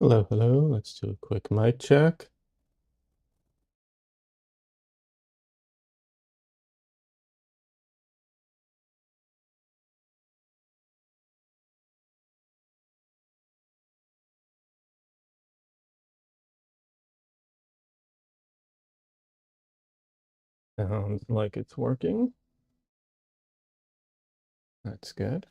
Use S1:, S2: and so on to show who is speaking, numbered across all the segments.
S1: Hello, hello. Let's do a quick mic check. Sounds like it's working. That's good.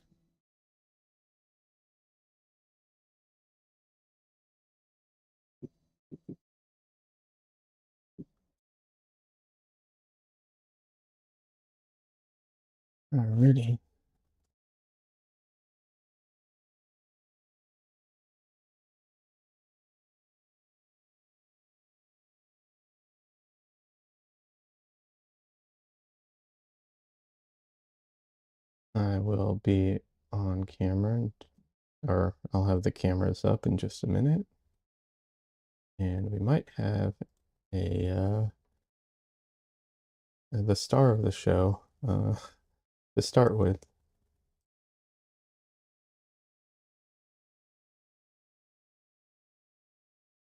S1: Alrighty. I will be on camera, or I'll have the cameras up in just a minute. And we might have the star of the show to start with.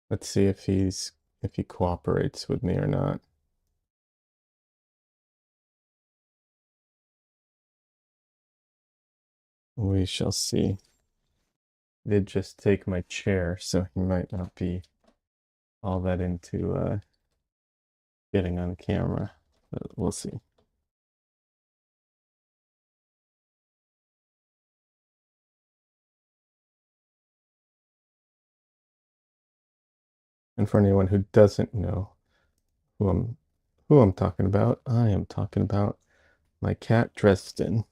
S1: Let's see if he cooperates with me or not. We shall see. He did just take my chair, so he might not be all that into getting on camera, but we'll see. And for anyone who doesn't know who I'm talking about, I am talking about my cat Dresden.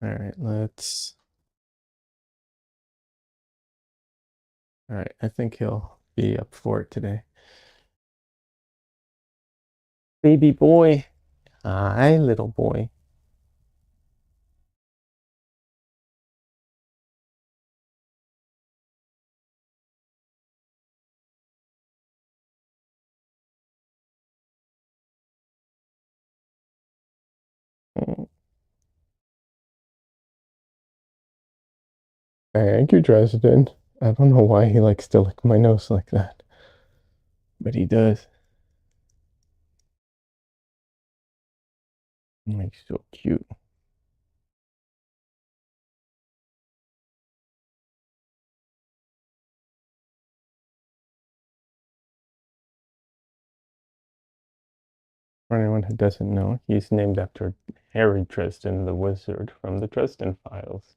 S1: All right, all right, I think he'll be up for it today. Baby boy. Hi, little boy. Oh, thank you, Dresden. I don't know why he likes to lick my nose like that, but he does. He's so cute. For anyone who doesn't know, he's named after Harry Dresden, the wizard from the Dresden Files.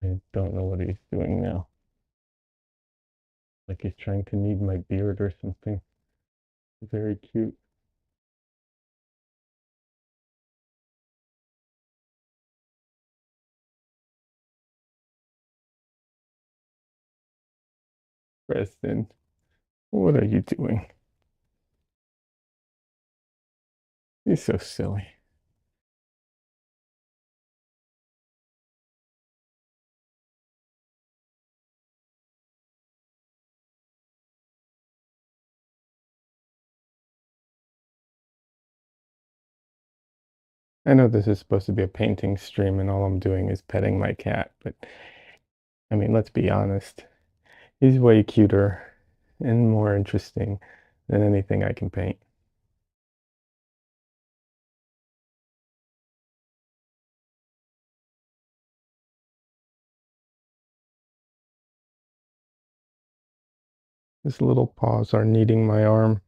S1: I don't know what he's doing now. Like he's trying to knead my beard or something. Very cute. Preston, what are you doing? He's so silly. I know this is supposed to be a painting stream and all I'm doing is petting my cat, but I mean, let's be honest. He's way cuter and more interesting than anything I can paint. His little paws are kneading my arm.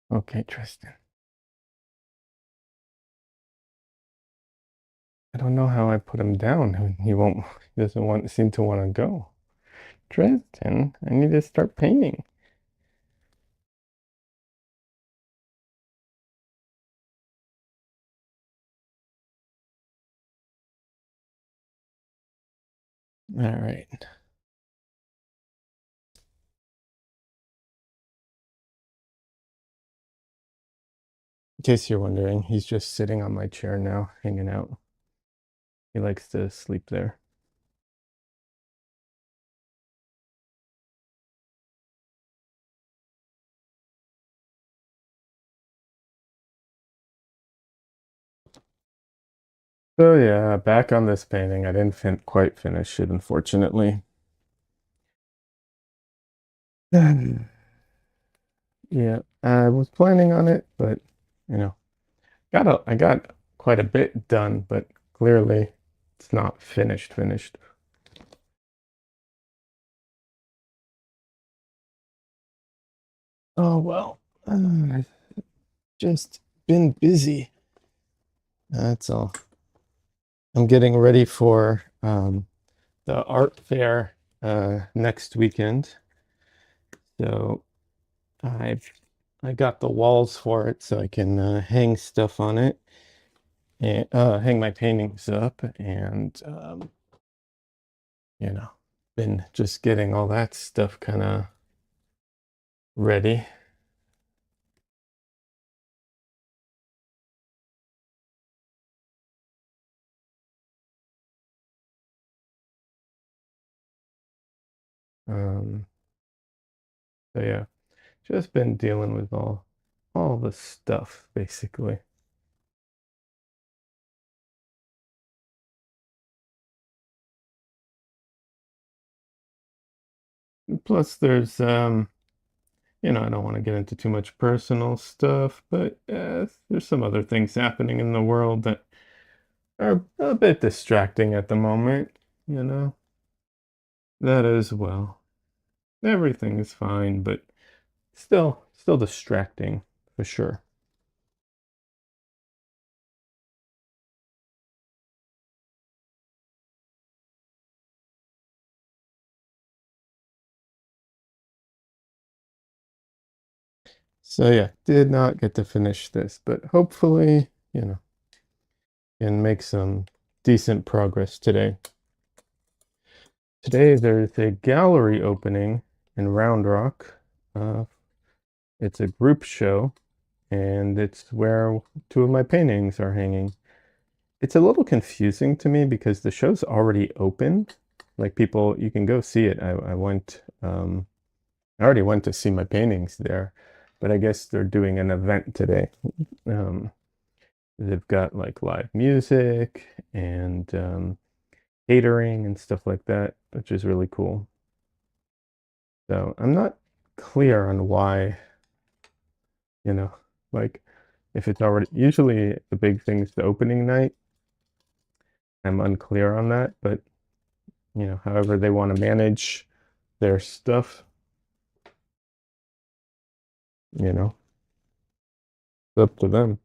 S1: Okay, Tristan. I don't know how I put him down. He doesn't seem to want to go. Dresden, I need to start painting. All right. In case you're wondering, he's just sitting on my chair now, hanging out. He likes to sleep there. So yeah, back on this painting. I didn't quite finish it, unfortunately. Yeah, I was planning on it, but you know, I got quite a bit done, but clearly it's not finished. Oh well, I've just been busy. That's all. I'm getting ready for the art fair next weekend. So I've I got the walls for it so I can hang stuff on it and hang my paintings up and you know, been just getting all that stuff kind of ready. Um, so yeah, just been dealing with all the stuff basically. Plus there's I don't want to get into too much personal stuff, but there's some other things happening in the world that are a bit distracting at the moment, you know. That as well. Everything is fine, but still distracting for sure. So yeah, did not get to finish this, but hopefully, can make some decent progress today. Today there's a gallery opening in Round Rock. Uh, it's a group show, and it's where two of my paintings are hanging. It's a little confusing to me because the show's already open. Like people, you can go see it. I already went to see my paintings there, but I guess they're doing an event today. Um, they've got like live music and catering and stuff like that, which is really cool. So I'm not clear on why, you know, like if it's already usually the big thing's the opening night. I'm unclear on that, but however they want to manage their stuff, you know, it's up to them.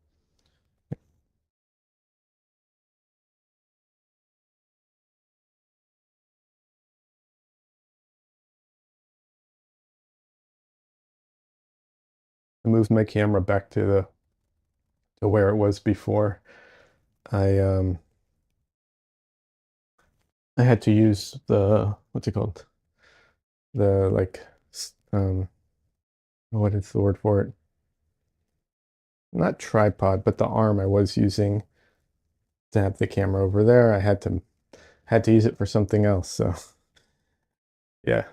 S1: I moved my camera back to where it was before. I I had to use the what's it called? The like what is the word for it? Not tripod, but the arm I was using to have the camera over there. I had to use it for something else. So yeah.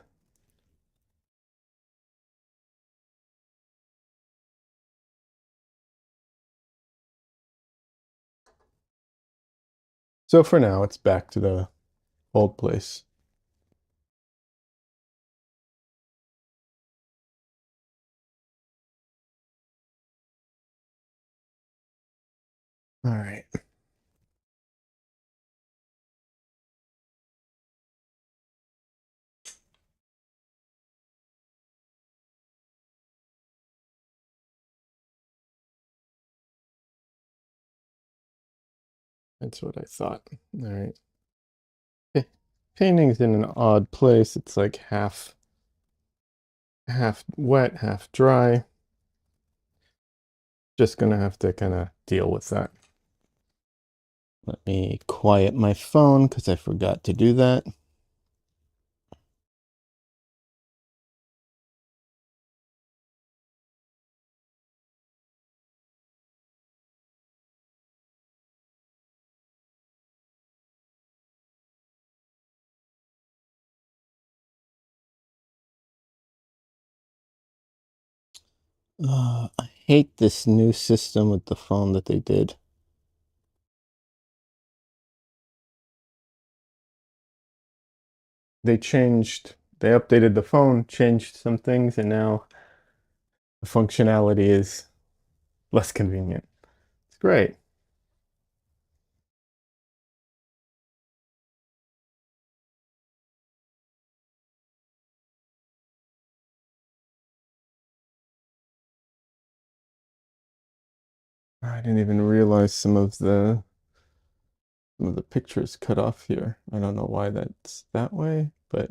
S1: So for now, it's back to the old place. All right. That's what I thought. All right. Okay. painting's in an odd place. It's like half wet, half dry. Just gonna have to kind of deal with that. Let me quiet my phone because I forgot to do that. I hate this new system with the phone that they did. They updated the phone, changed some things, and now the functionality is less convenient. It's great. I didn't even realize some of the pictures cut off here. I don't know why that's that way, but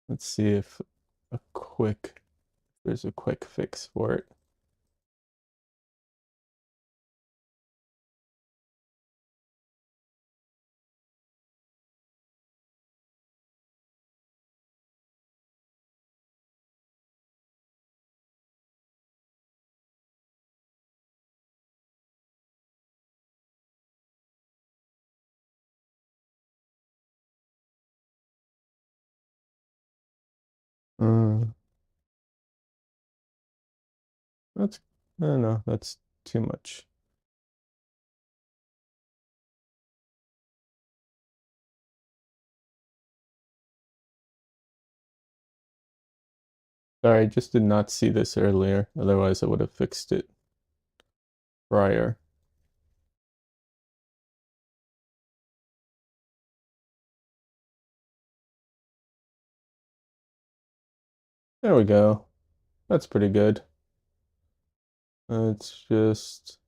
S1: let's see if there's a quick fix for it. Uh, that's, I don't know, that's too much. Sorry, I just did not see this earlier. Otherwise, I would have fixed it prior. There we go. That's pretty good. Let's just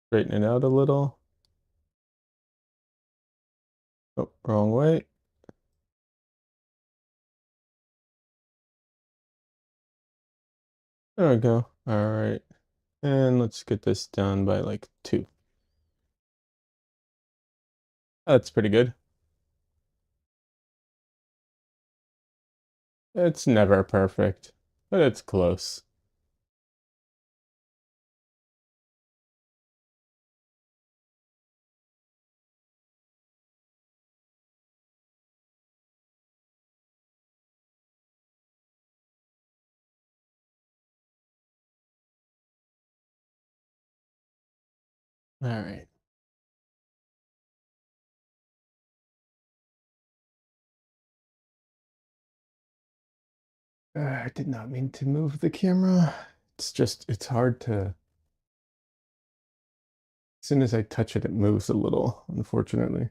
S1: straighten it out a little. Oh, wrong way. There we go. All right. And let's get this down by like 2. That's pretty good. It's never perfect, but it's close. All right. I did not mean to move the camera. It's hard to, as soon as I touch it, it moves a little, unfortunately.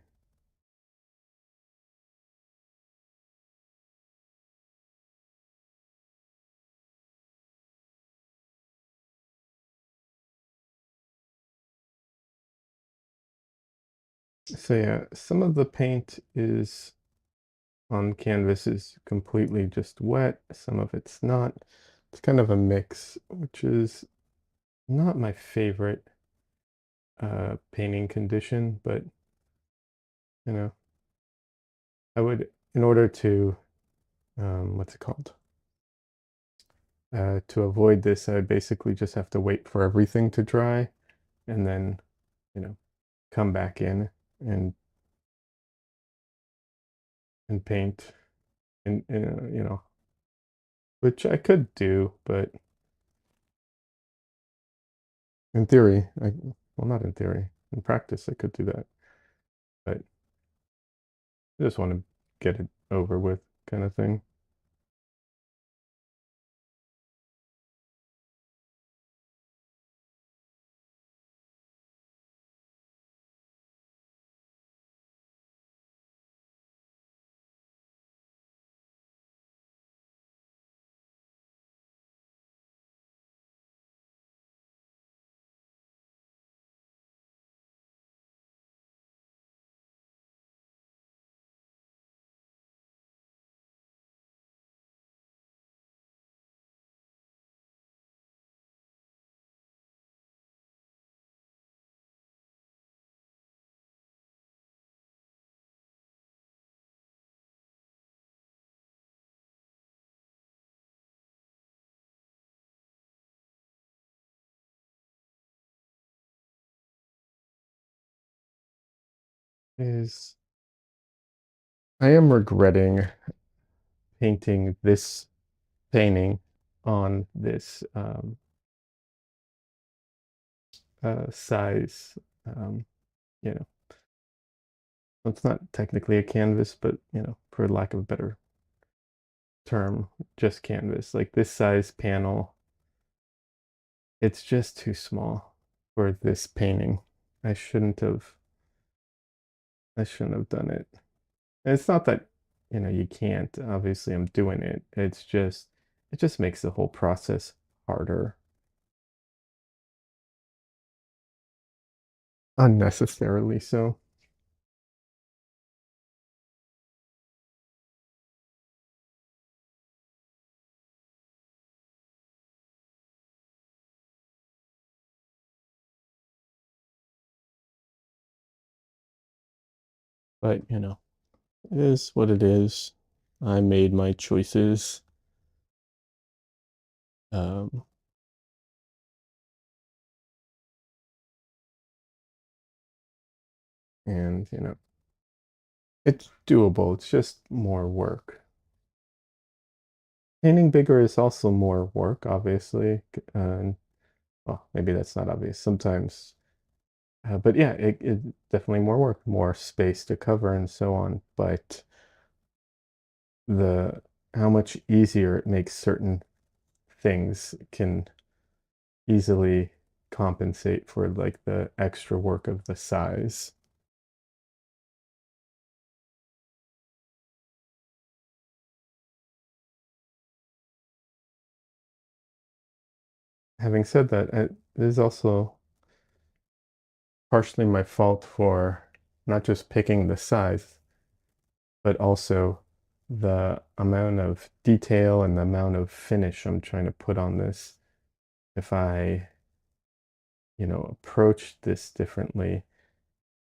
S1: So yeah, some of the paint is on canvas is completely just wet. Some of it's not. It's kind of a mix, which is not my favorite painting condition, but you know, I would, in order to, what's it called? To avoid this, I would basically just have to wait for everything to dry and then, you know, come back in and paint and which I could do, but in theory, well, not in theory, in practice, I could do that, but I just want to get it over with kind of thing. is I am regretting painting this painting on this size. Um, you know, it's not technically a canvas, but for lack of a better term, just canvas. Like this size panel, it's just too small for this painting. I shouldn't have I shouldn't have done it. And it's not that, you can't. Obviously, I'm doing it. It just makes the whole process harder. Unnecessarily so. But, it is what it is. I made my choices. Um, and, it's doable. It's just more work. Painting bigger is also more work, obviously. And well, maybe that's not obvious sometimes. But yeah, it definitely more work, more space to cover and so on. But the how much easier it makes certain things can easily compensate for like the extra work of the size. Having said that, it is also partially my fault for not just picking the size, but also the amount of detail and the amount of finish I'm trying to put on this. If I, approached this differently,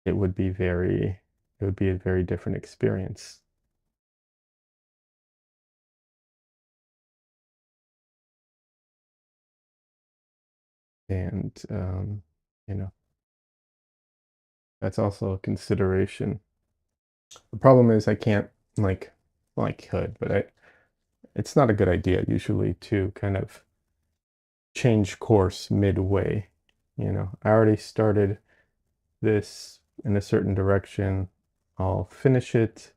S1: it would be a very different experience. And, you know, that's also a consideration. The problem is I can't like, well, I could, but it's not a good idea usually to kind of change course midway. I already started this in a certain direction. I'll finish it,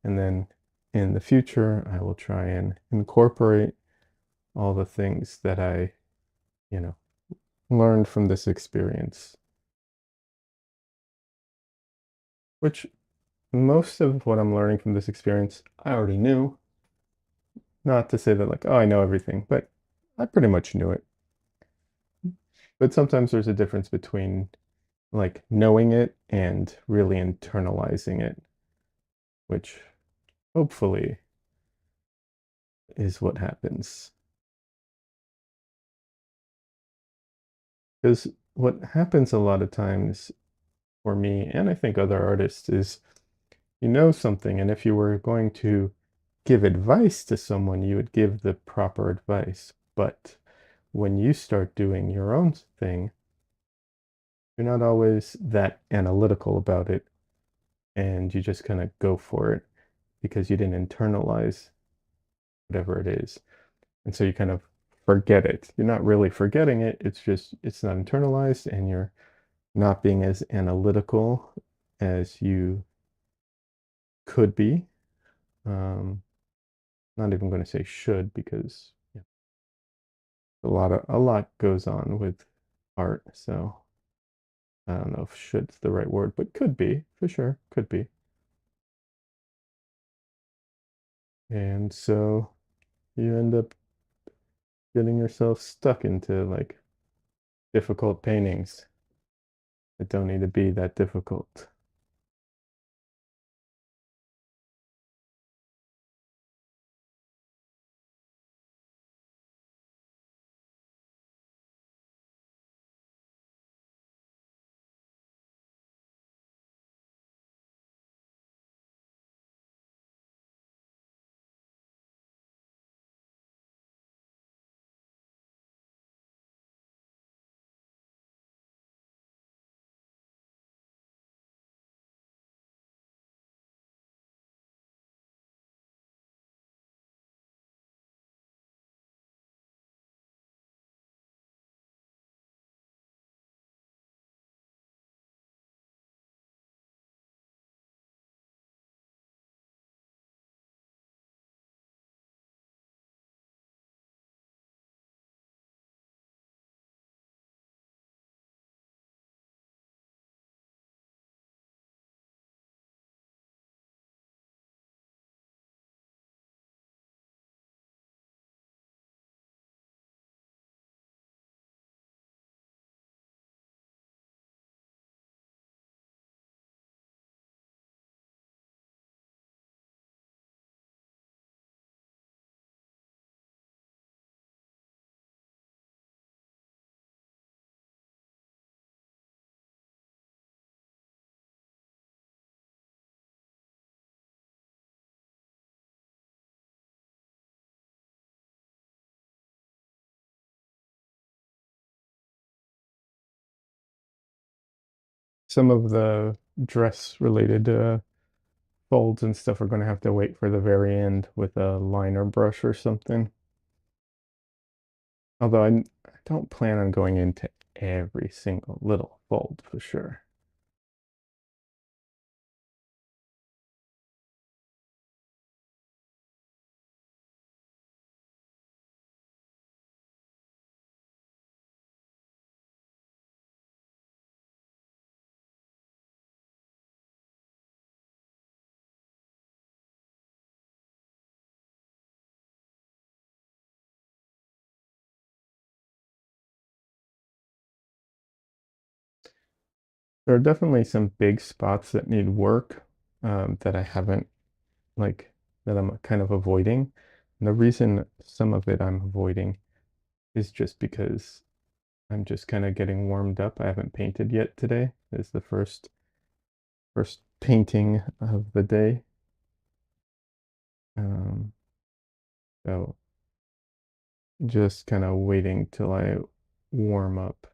S1: and then in the future, I will try and incorporate all the things that I, you know, learned from this experience, which most of what I'm learning from this experience, I already knew. Not to say that, like, oh, I know everything, but I pretty much knew it. But sometimes there's a difference between like knowing it and really internalizing it, which hopefully is what happens. Because what happens a lot of times for me, and I think other artists, is you know something, and if you were going to give advice to someone, you would give the proper advice. But when you start doing your own thing, you're not always that analytical about it, and you just kind of go for it because you didn't internalize whatever it is. And so you kind of forget it. You're not really forgetting it, it's just it's not internalized, and you're not being as analytical as you could be. Um, Not even going to say should because a lot goes on with art. So I don't know if should's the right word, but could be for sure. Could be. And so you end up getting yourself stuck into like difficult paintings that don't need to be that difficult. some of the dress related folds and stuff are going to have to wait for the very end with a liner brush or something. Although I don't plan on going into every single little fold for sure. There are definitely some big spots that need work that I haven't like that I'm kind of avoiding. And the reason some of it I'm avoiding is just because I'm just kind of getting warmed up. I haven't painted yet today. It's the first painting of the day. Um, so just kind of waiting till I warm up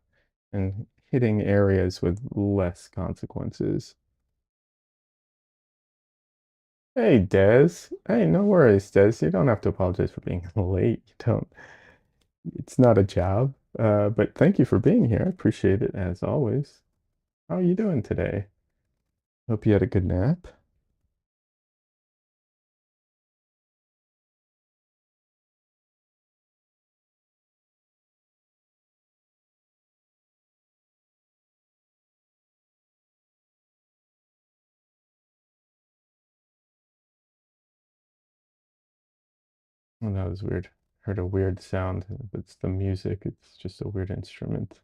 S1: and hitting areas with less consequences. Hey, Des. Hey, no worries, Des. You don't have to apologize for being late. You don't. It's not a job. But thank you for being here. I appreciate it as always. How are you doing today? Hope you had a good nap. Oh, that was weird. Heard a weird sound. It's the music. It's just a weird instrument.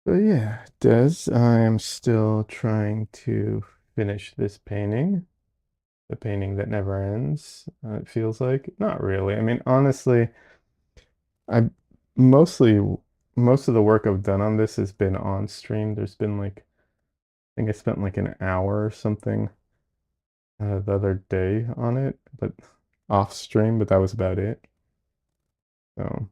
S1: So yeah, Des, I am still trying to finish this painting. The painting that never ends, it feels like. Not really. I mean, honestly, I mostly most of the work I've done on this has been on stream. There's been like I think I spent like an hour or something the other day on it, but off stream, but that was about it. So,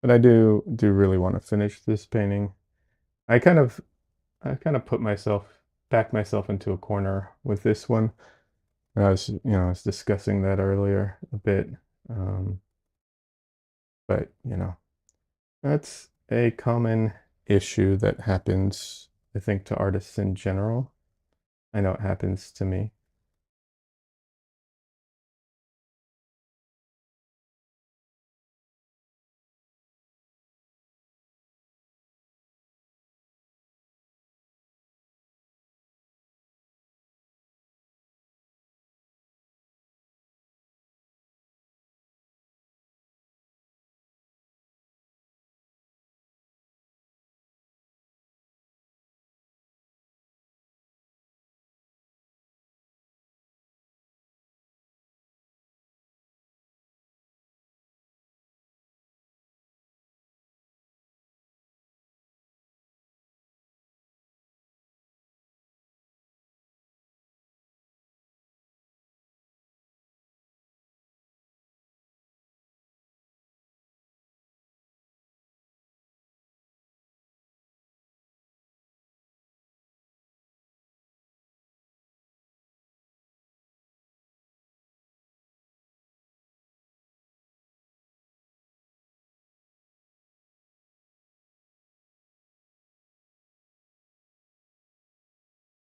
S1: but I do really want to finish this painting. I kind of I kind of put myself back myself into a corner with this one. I was discussing that earlier a bit. Um, but, that's a common issue that happens, I think, to artists in general. I know it happens to me.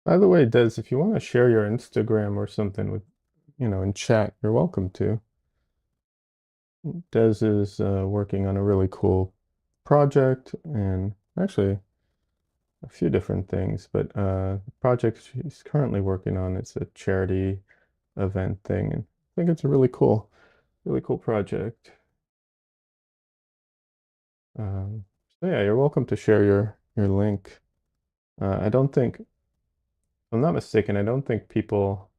S1: By the way, Des, if you want to share your Instagram or something with, in chat, you're welcome to. Des is working on a really cool project and actually a few different things, but the project she's currently working on is a charity event thing, and I think it's a really cool project. So yeah, you're welcome to share your link. I don't think, if I'm not mistaken, I don't think people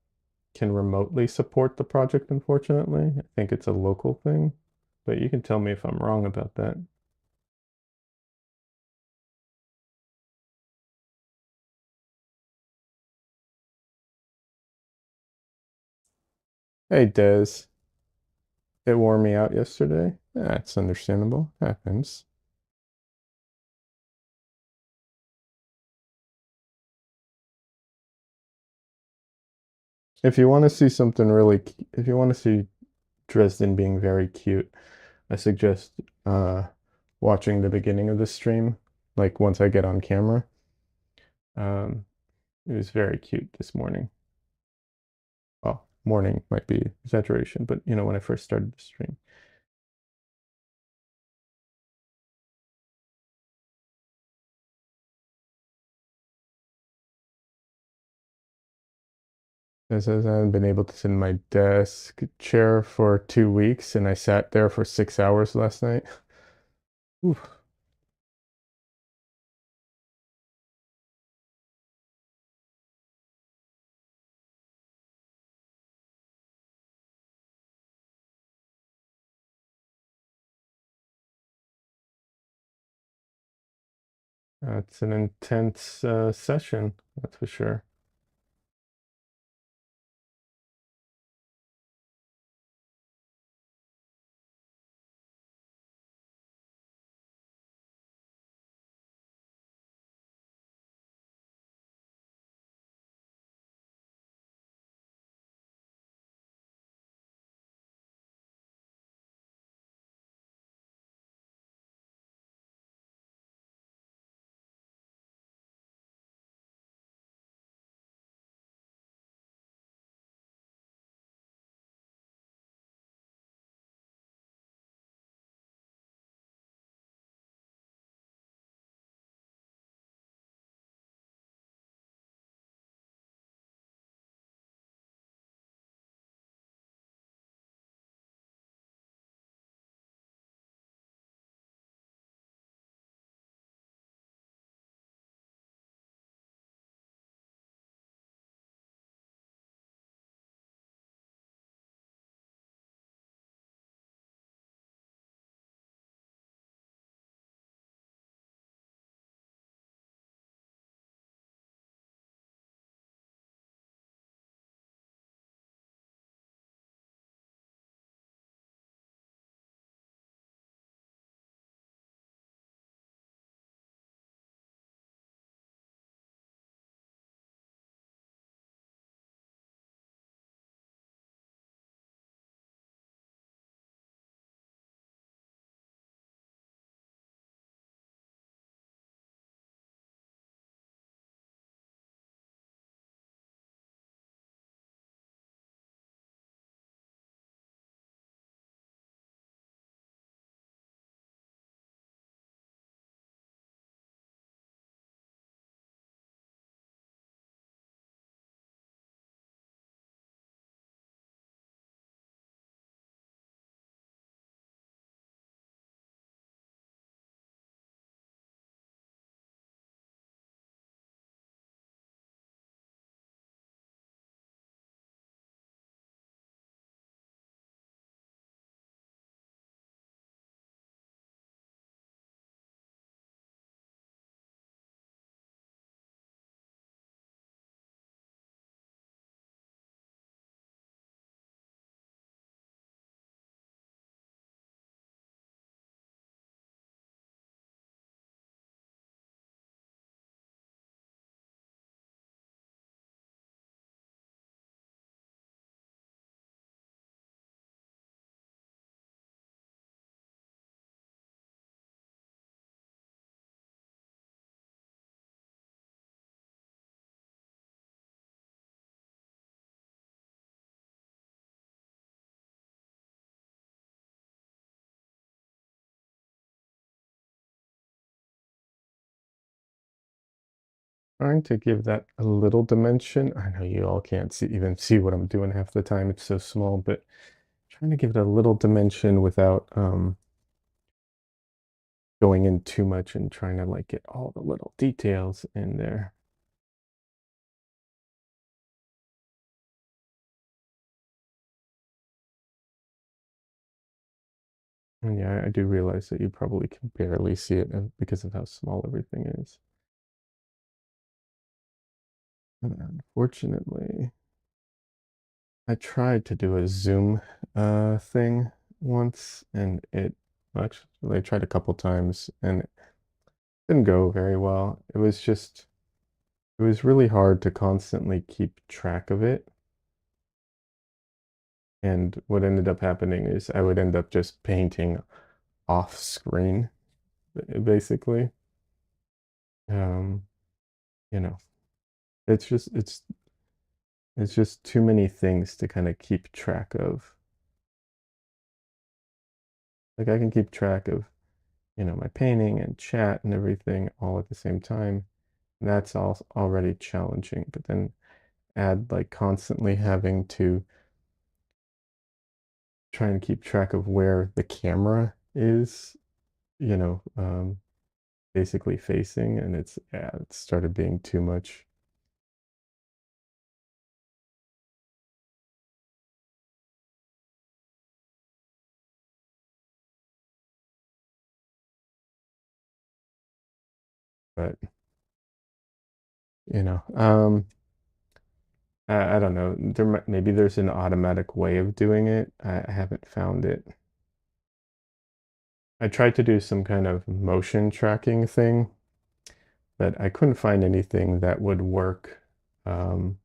S1: can remotely support the project, unfortunately. I think it's a local thing, but you can tell me if I'm wrong about that. Hey, Des, it wore me out yesterday. That's understandable. Happens. If you want to see something really, if you want to see Dresden being very cute, I suggest watching the beginning of the stream, like once I get on camera. Um, it was very cute this morning. Well, morning might be exaggeration, but you know, when I first started the stream. It says I haven't been able to sit in my desk chair for 2 weeks, and I sat there for 6 hours last night. Oof. It's an intense session, that's for sure. Trying to give that a little dimension. I know you all can't see even see what I'm doing half the time. It's so small, but trying to give it a little dimension without going in too much and trying to like get all the little details in there. And yeah, I do realize that you probably can barely see it because of how small everything is. And unfortunately, I tried to do a Zoom thing once, and actually I tried a couple times and it didn't go very well. It was really hard to constantly keep track of it. And what ended up happening is I would end up just painting off screen, basically. Um, you know, it's just it's just too many things to kind of keep track of. Like I can keep track of, my painting and chat and everything all at the same time. And that's all already challenging. But then add like constantly having to try and keep track of where the camera is, you know, um, basically facing, and it started being too much. But you know, I don't know. Maybe there's an automatic way of doing it. I haven't found it. I tried to do some kind of motion tracking thing, but I couldn't find anything that would work. Um,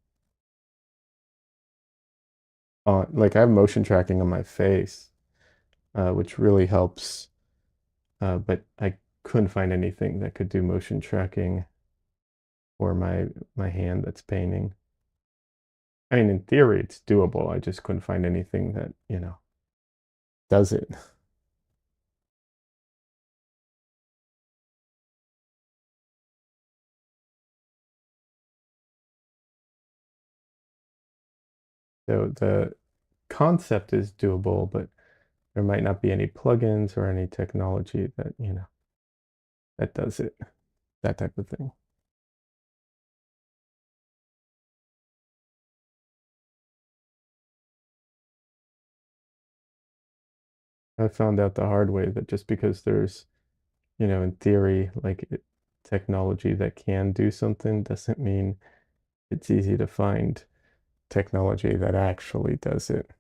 S1: like I have motion tracking on my face, which really helps. But I couldn't find anything that could do motion tracking for my hand that's painting. I mean, in theory, it's doable. I just couldn't find anything that, does it. So the concept is doable, but there might not be any plugins or any technology that, that does it, that type of thing. I found out the hard way that just because there's, in theory, like technology that can do something doesn't mean it's easy to find technology that actually does it.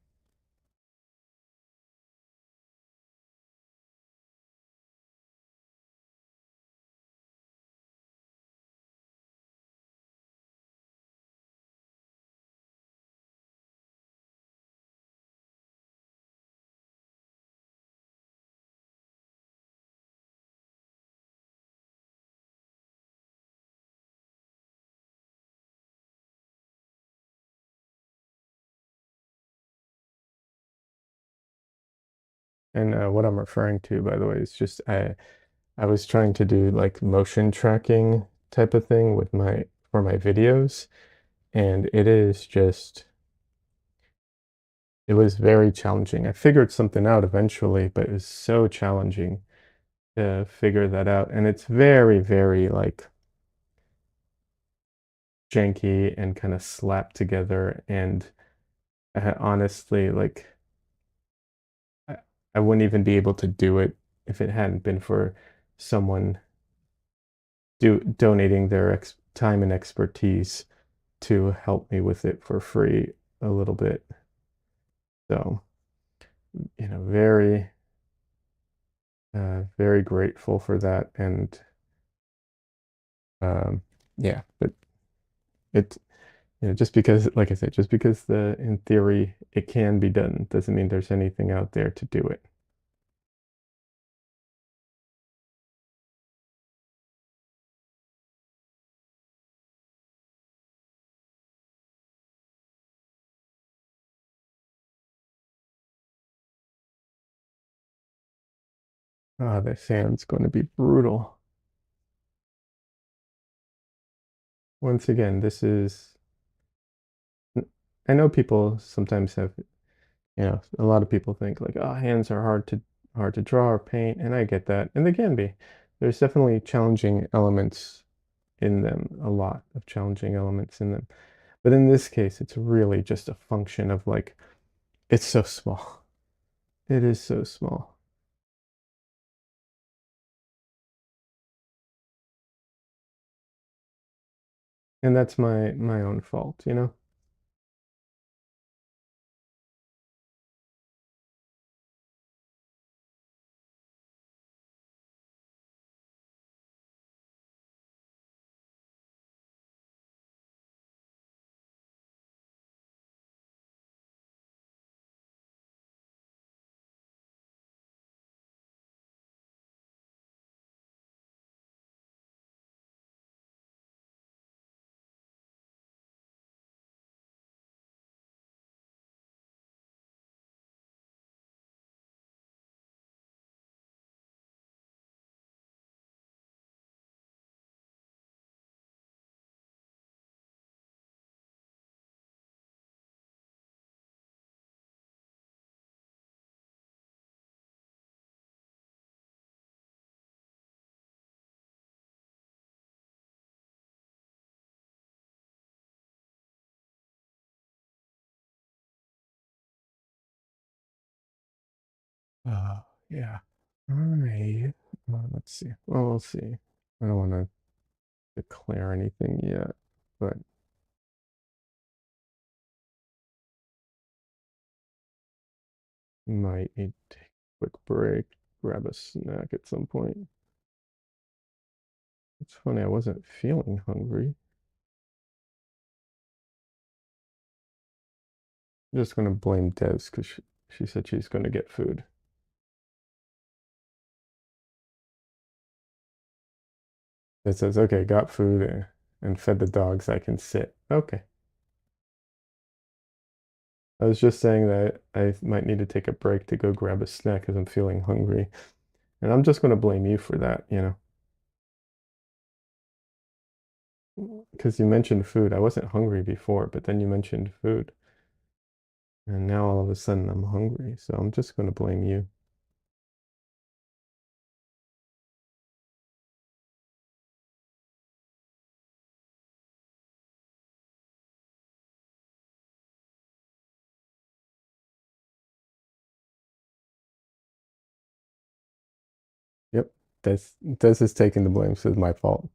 S1: And what I'm referring to, by the way, is just I was trying to do like motion tracking type of thing with my for my videos, and it was very challenging. I figured something out eventually, but it was so challenging to figure that out. And it's very, very like janky and kind of slapped together. And honestly, like I, I wouldn't even be able to do it if it hadn't been for someone donating their time and expertise to help me with it for free a little bit. So, very, very grateful for that. And yeah, but it, just because, like I said, just because in theory it can be done doesn't mean there's anything out there to do it. Ah, that sounds going to be brutal. Once again, I know people sometimes have, a lot of people think like, oh, hands are hard to draw or paint, and I get that, and they can be. There's definitely challenging elements in them, a lot of challenging elements in them. But in this case, it's really just a function of like, it's so small. It is so small. And that's my own fault, you know? Yeah. Let's see. Well, we'll see. I don't want to declare anything yet, but might need to take a quick break, grab a snack at some point. It's funny, I wasn't feeling hungry. I'm just gonna blame Des because she said she's gonna get food. It says, okay, got food and fed the dogs, I can sit. Okay. I was just saying that I might need to take a break to go grab a snack because I'm feeling hungry. And I'm just gonna blame you for that, you know? Because you mentioned food. I wasn't hungry before, but then you mentioned food. And now all of a sudden I'm hungry. So I'm just going to blame you. Yep. Des is taking the blame, so it's my fault.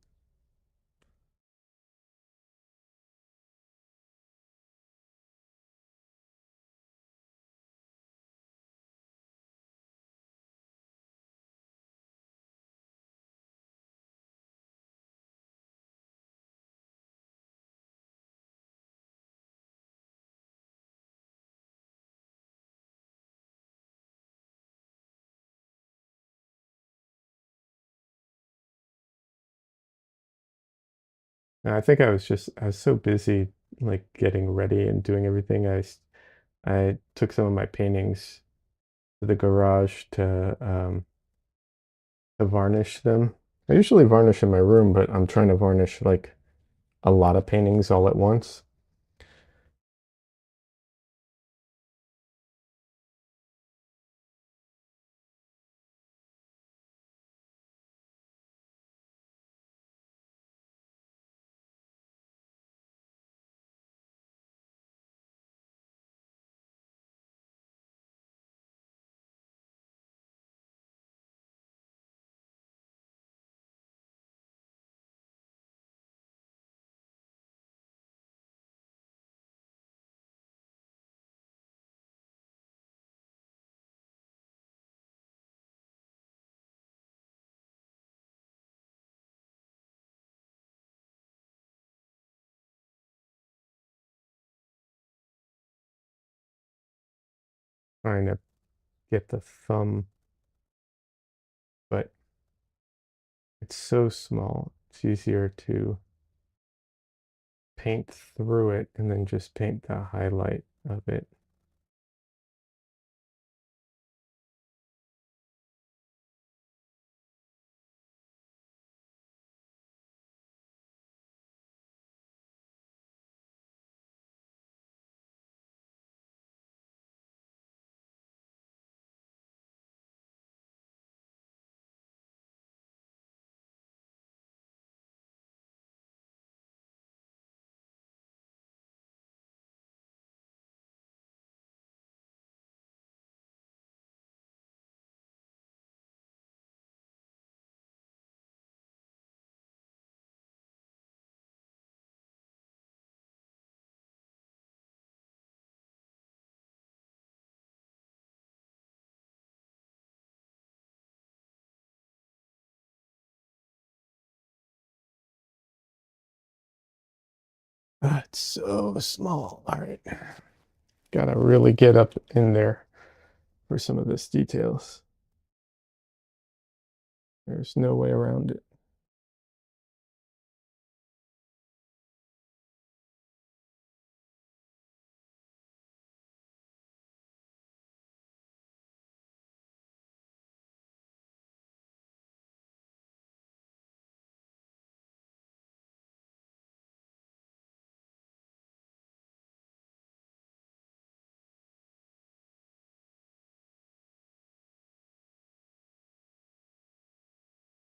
S1: And I think I was so busy like getting ready and doing everything. I took some of my paintings to the garage to varnish them. I usually varnish in my room, but I'm trying to varnish like a lot of paintings all at once. Trying to get the thumb, but it's so small. It's easier to paint through it and then just paint the highlight of it. It's so small. All right. Gotta really get up in there for some of this details. There's no way around it.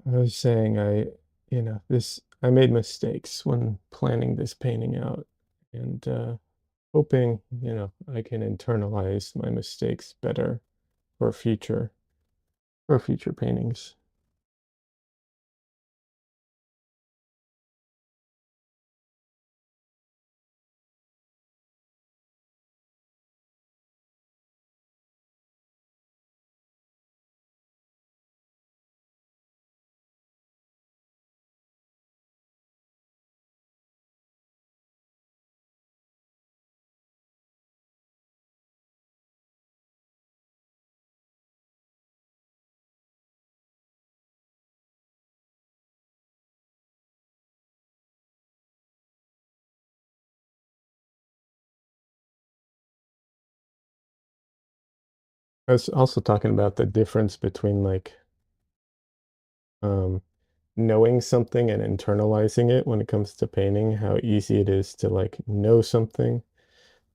S1: I was saying I made mistakes when planning this painting out and hoping, I can internalize my mistakes better for future paintings. I was also talking about the difference between like um knowing something and internalizing it when it comes to painting, how easy it is to like know something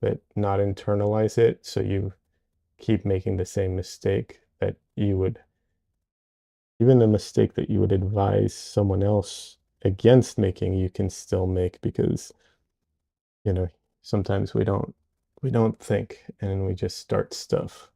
S1: but not internalize it, so you keep making the same mistake that you would even the mistake that you would advise someone else against making, you can still make because, you know, sometimes we don't think and we just start stuff.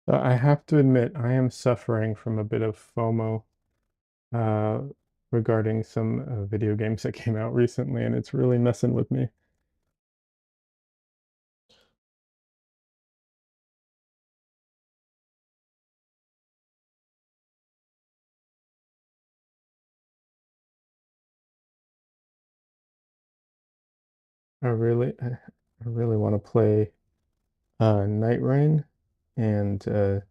S1: I have to admit, I am suffering from a bit of FOMO uh, regarding some video games that came out recently, and it's really messing with me. I really want to play Night Rain, and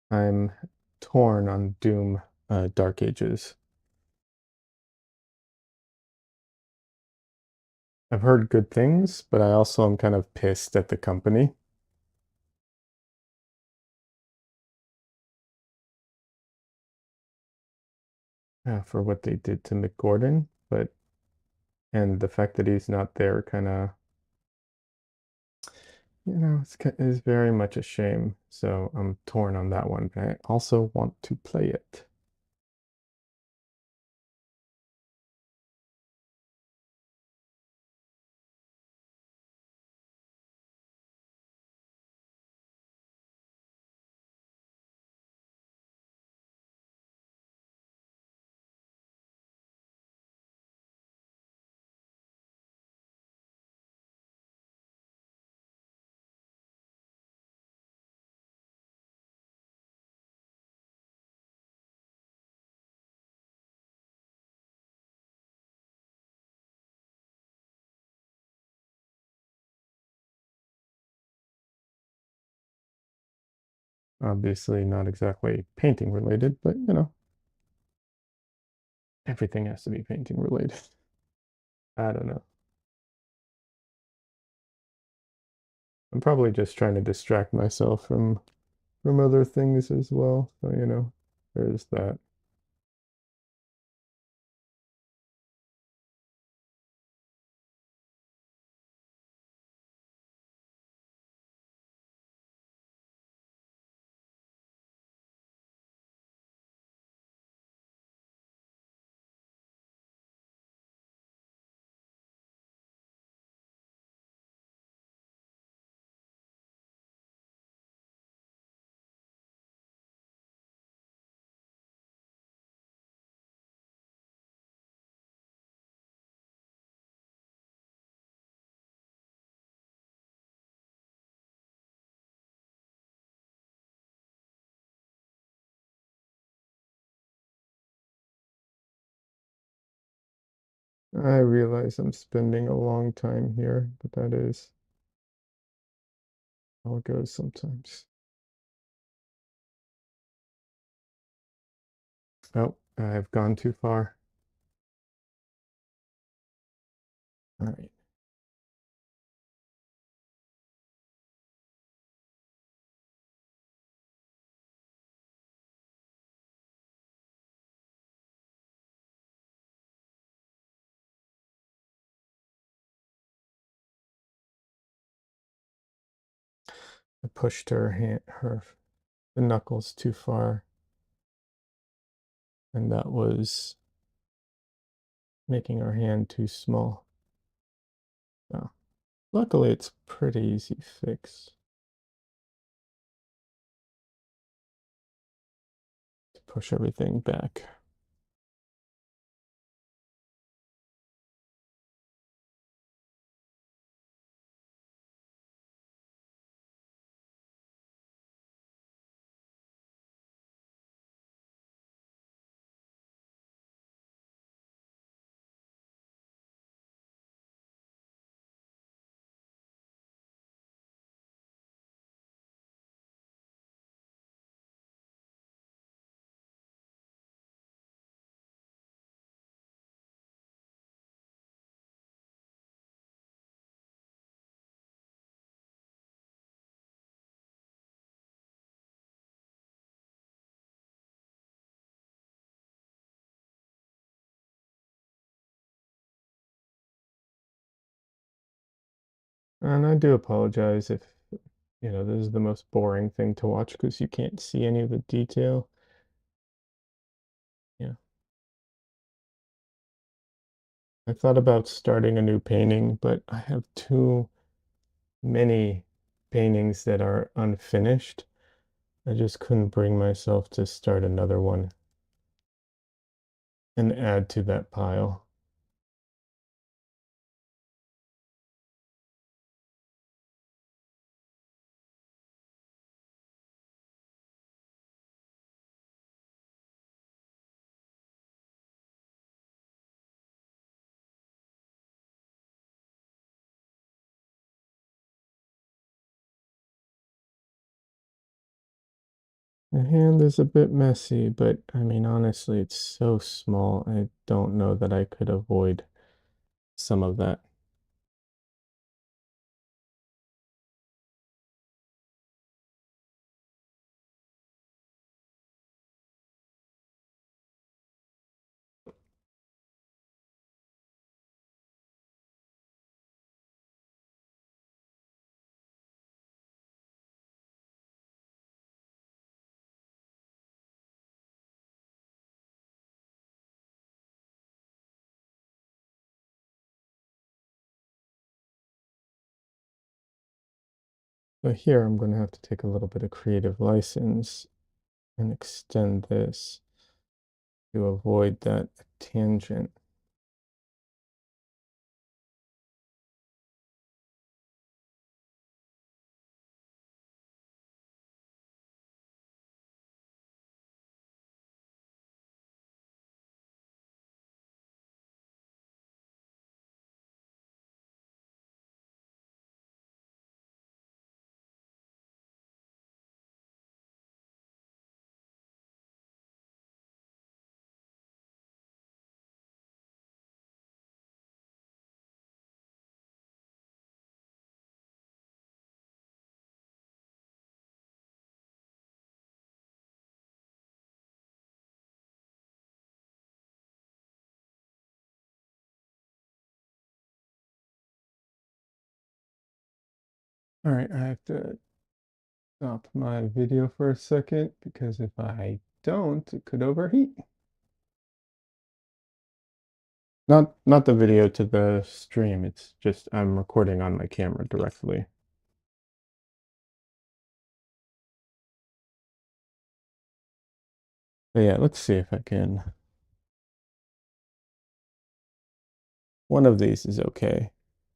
S1: I'm torn on Doom Dark Ages. I've heard good things, but I also am kind of pissed at the company. for what they did to McGordon, but and the fact that he's not there kind of, is very much a shame. So I'm torn on that one, but I also want to play it. Obviously not exactly painting related, but everything has to be painting related. I don't know. I'm probably just trying to distract myself from other things as well. So, there's that. I realize I'm spending a long time here, but that is how it goes sometimes. Oh, I've gone too far. All right. I pushed the knuckles too far, and that was making her hand too small. Oh, luckily, it's pretty easy fix to push everything back. And I do apologize if, this is the most boring thing to watch because you can't see any of the detail. Yeah. I thought about starting a new painting, but I have too many paintings that are unfinished. I just couldn't bring myself to start another one and add to that pile. The hand is a bit messy, but I mean, honestly, it's so small. I don't know that I could avoid some of that. So here I'm going to have to take a little bit of creative license and extend this to avoid that tangent. All right, I have to stop my video for a second because if I don't, it could overheat. Not the video to the stream, it's just I'm recording on my camera directly. But yeah, let's see if I can. One of these is okay.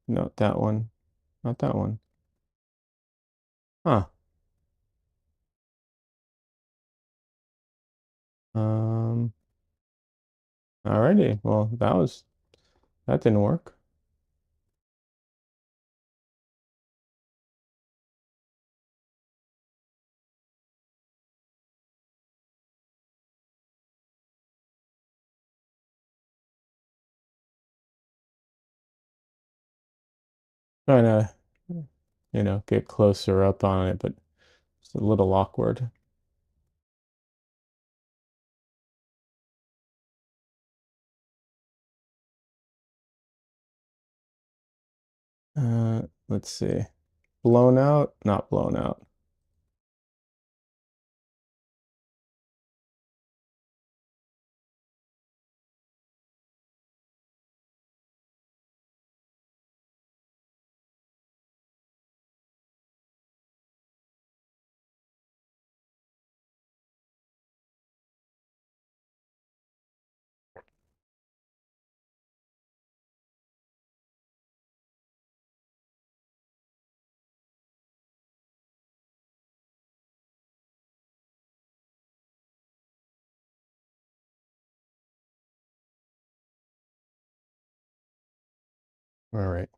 S1: Not that one. Not that one. Huh. Um, Alrighty. Well, that didn't work. Trying to, get closer up on it, but it's a little awkward. Let's see. Blown out, not blown out. All right.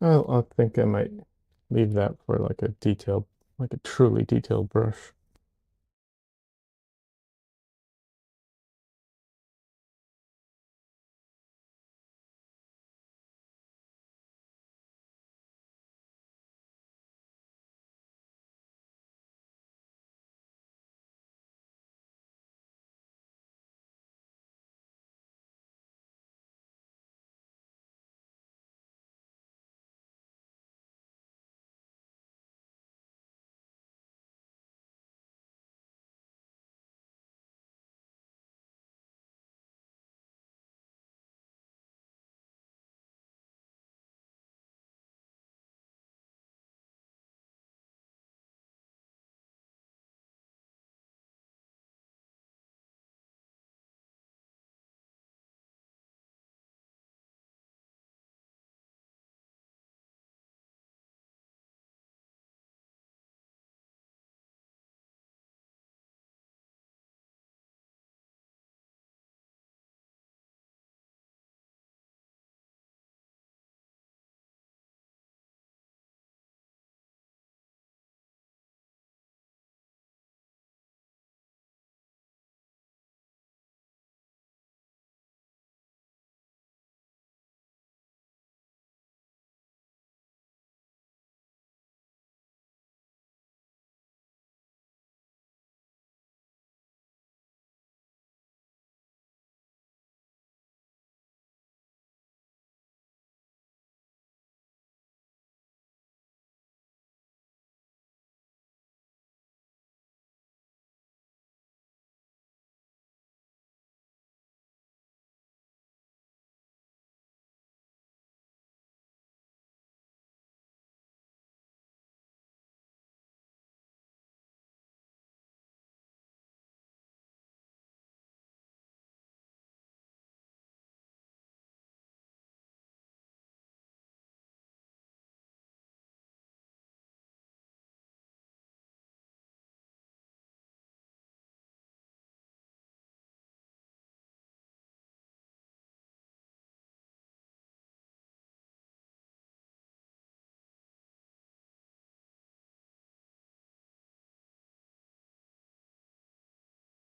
S1: I think I might leave that for like a truly detailed brush.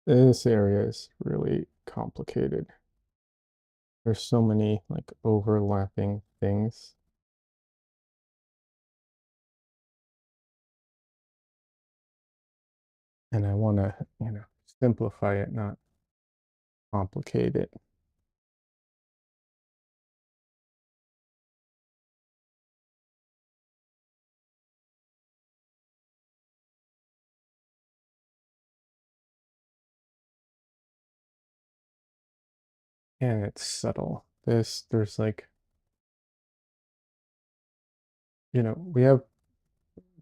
S1: This area is really complicated. There's so many like overlapping things. And I want to, simplify it, not complicate it. And it's subtle. There's like, we have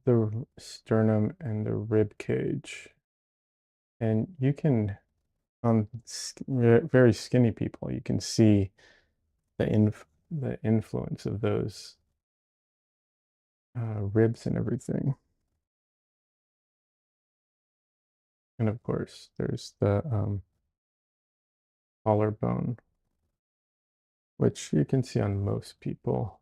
S1: the sternum and the rib cage. And you can, on very skinny people, you can see the influence of those ribs and everything. And of course, there's the collarbone, which you can see on most people.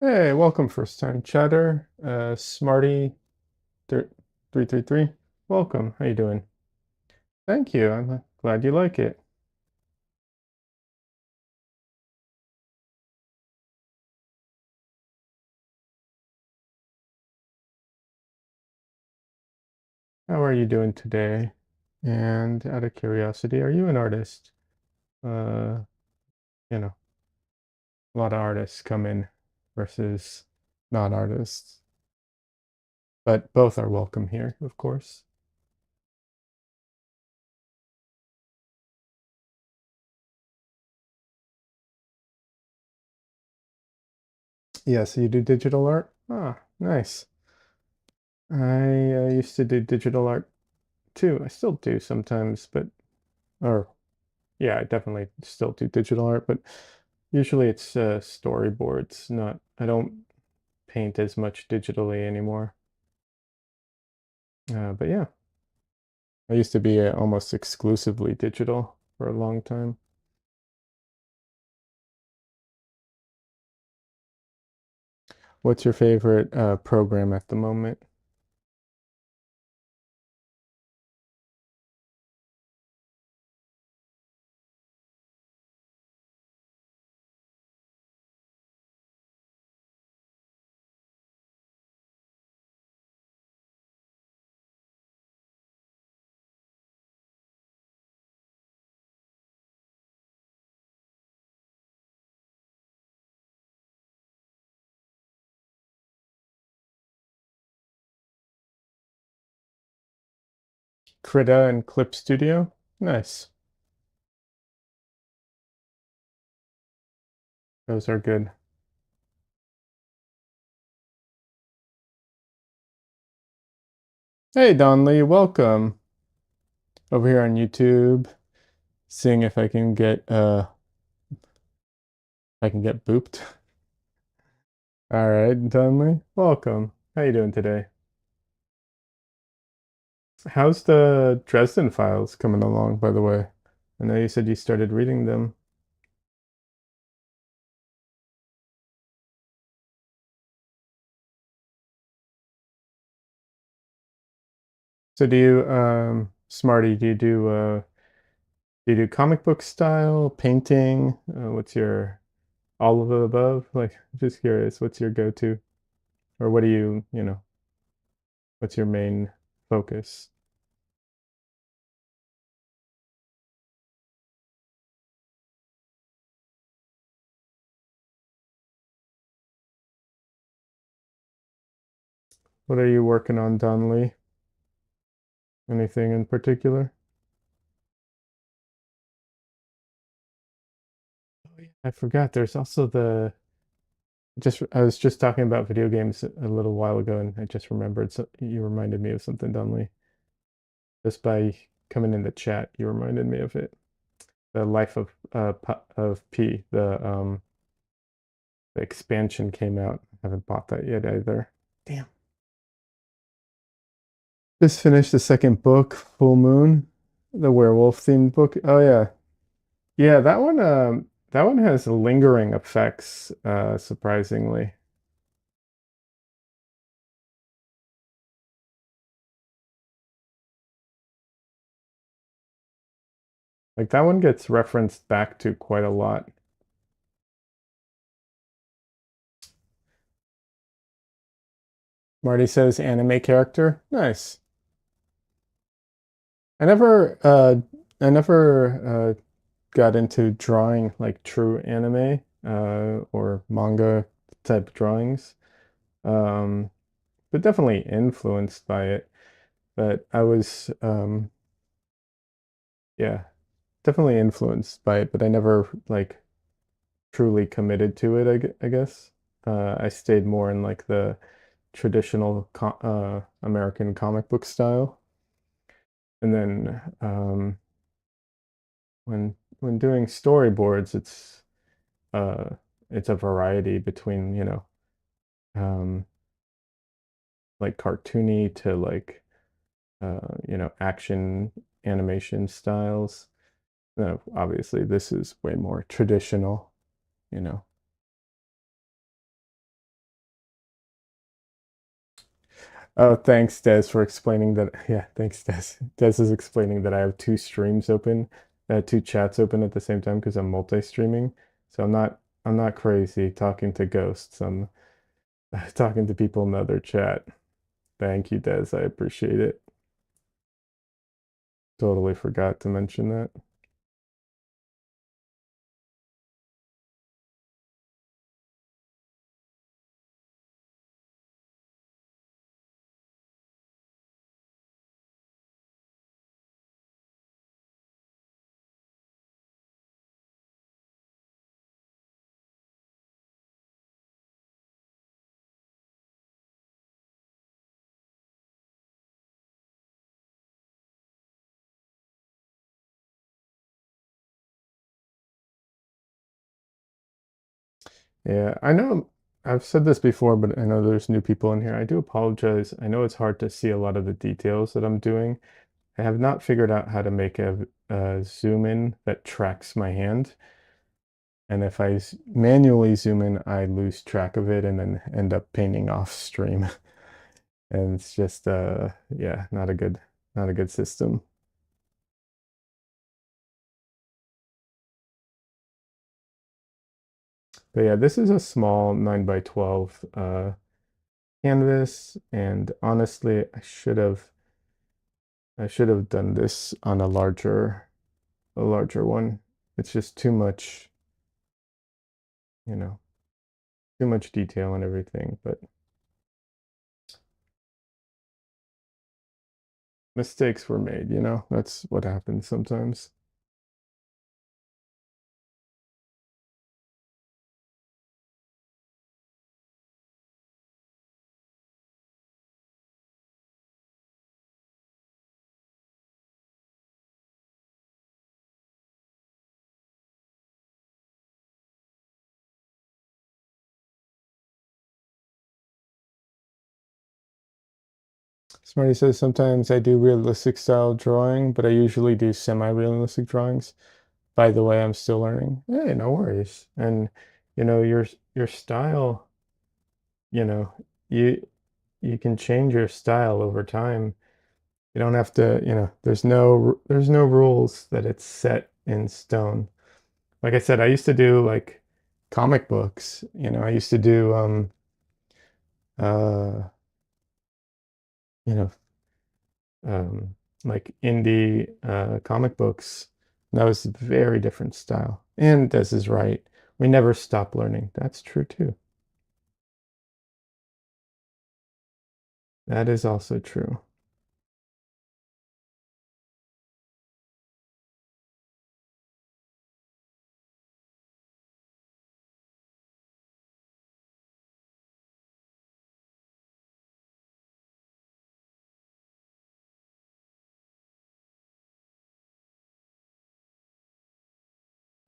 S1: Hey, welcome first time chatter. Smarty 333. Welcome. How you doing? Thank you. I'm glad you like it. How are you doing today? And out of curiosity, are you an artist? Uh, you know, a lot of artists come in versus not artists, but both are welcome here, of course. Yeah, so you do digital art? Ah, nice. I used to do digital art too. I still do sometimes, or yeah, I definitely still do digital art, but usually it's storyboards, I don't paint as much digitally anymore. But yeah, I used to be almost exclusively digital for a long time. What's your favorite program at the moment? Krita and Clip Studio? Nice. Those are good. Hey, Don Lee, welcome over here on YouTube. Seeing if I can get booped. All right, Don Lee, welcome. How you doing today? How's the Dresden Files coming along, by the way? I know you said you started reading them. So do you Smarty, do you do comic book style, painting? What's your all of the above? Like, just curious, what's your go-to? Or what do what's your main focus? What are you working on, Don Lee? Anything in particular? Oh, yeah. I forgot. There's also the just I was just talking about video games a little while ago, and I just remembered. So you reminded me of something, Don Lee. Just by coming in the chat, you reminded me of it. The Life of P. The expansion came out. I haven't bought that yet either. Damn. Just finished the second book, Full Moon, the werewolf themed book. Oh yeah. Yeah, that one has lingering effects, surprisingly. Like that one gets referenced back to quite a lot. Marty says anime character. Nice. I never got into drawing like true anime or manga type drawings. Um, but definitely influenced by it. But I was yeah, definitely influenced by it, but I never like truly committed to it, I guess. I stayed more in like the traditional American comic book style. And then when doing storyboards, uh it's a variety between, um like cartoony to like action animation styles. Obviously this is way more traditional, you know. Oh, thanks, Des, for explaining that. Yeah, thanks, Des. Des is explaining that I have two streams open, two chats open at the same time because I'm multi-streaming. So I'm not crazy talking to ghosts. I'm talking to people in the other chat. Thank you, Des. I appreciate it. Totally forgot to mention that. Yeah, I know I've said this before, but I know there's new people in here. I do apologize. I know it's hard to see a lot of the details that I'm doing. I have not figured out how to make a zoom in that tracks my hand. And if I manually zoom in, I lose track of it and then end up painting off stream. And it's just yeah, not a good system. But yeah, this is a small 9 by 12 canvas, and honestly, I should have done this on a larger one. It's just you know, too much detail and everything, but mistakes were made. That's what happens sometimes. Smarty says sometimes I do realistic style drawing, but I usually do semi-realistic drawings. By the way, I'm still learning. Hey, no worries. And your style, you know, you you can change your style over time. You don't have to, there's no rules that it's set in stone. Like I said, I used to do like comic books, I used to do uh you know um like indie comic books. And that was a very different style. And Des is right. We never stop learning. That's true too. That is also true.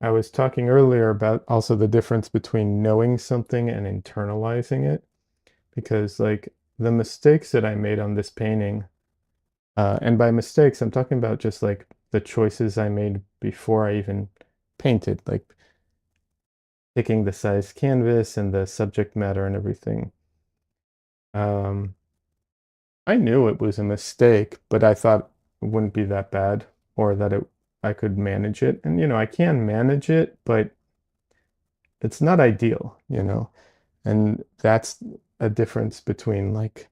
S1: I was talking earlier about also the difference between knowing something and internalizing it, because like the mistakes that I made on this painting, and by mistakes, I'm talking about just like the choices I made before I even painted, like picking the size canvas and the subject matter and everything. Um, I knew it was a mistake, but I thought it wouldn't be that bad, or that I could manage it. And I can manage it, but it's not ideal. And that's a difference between like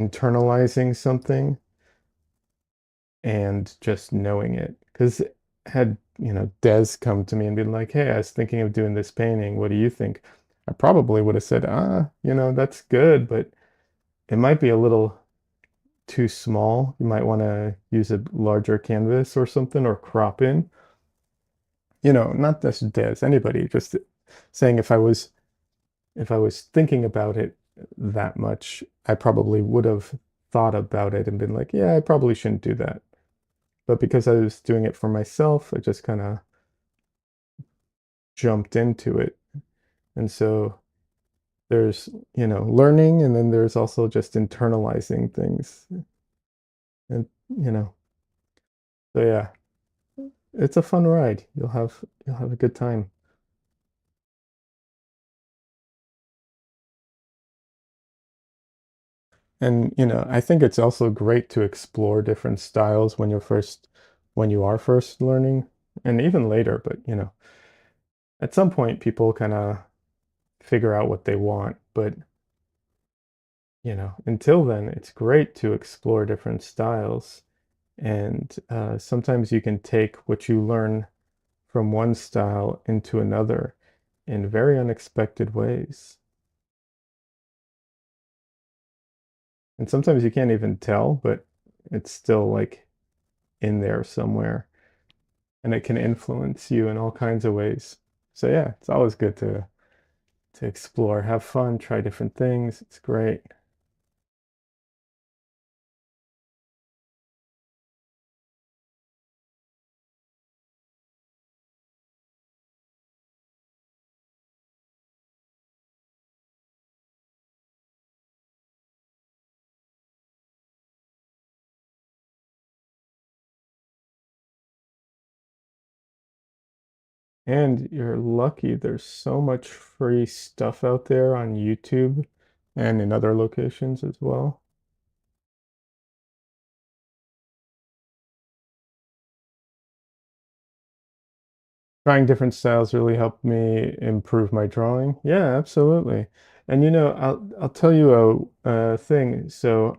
S1: internalizing something and just knowing it. Because had, Des come to me and been like, hey, I was thinking of doing this painting. What do you think? I probably would have said, that's good, but it might be a little too small. You might want to use a larger canvas or something, or crop in. Not just Des, anybody, just saying if I was thinking about it that much, I probably would have thought about it and been like, yeah, I probably shouldn't do that. But because I was doing it for myself, I just kind of jumped into it. And so there's, learning, and then there's also just internalizing things. And, so yeah, it's a fun ride. You'll have a good time. And, I think it's also great to explore different styles when you are first learning, and even later, but at some point people kind of figure out what they want. But, until then, it's great to explore different styles. And sometimes you can take what you learn from one style into another in very unexpected ways. And sometimes you can't even tell, but it's still like in there somewhere, and it can influence you in all kinds of ways. So yeah, it's always good to explore, have fun, try different things. It's great. And you're lucky there's so much free stuff out there on YouTube and in other locations as well. Trying different styles really helped me improve my drawing. Yeah, absolutely. And I'll tell you a thing. So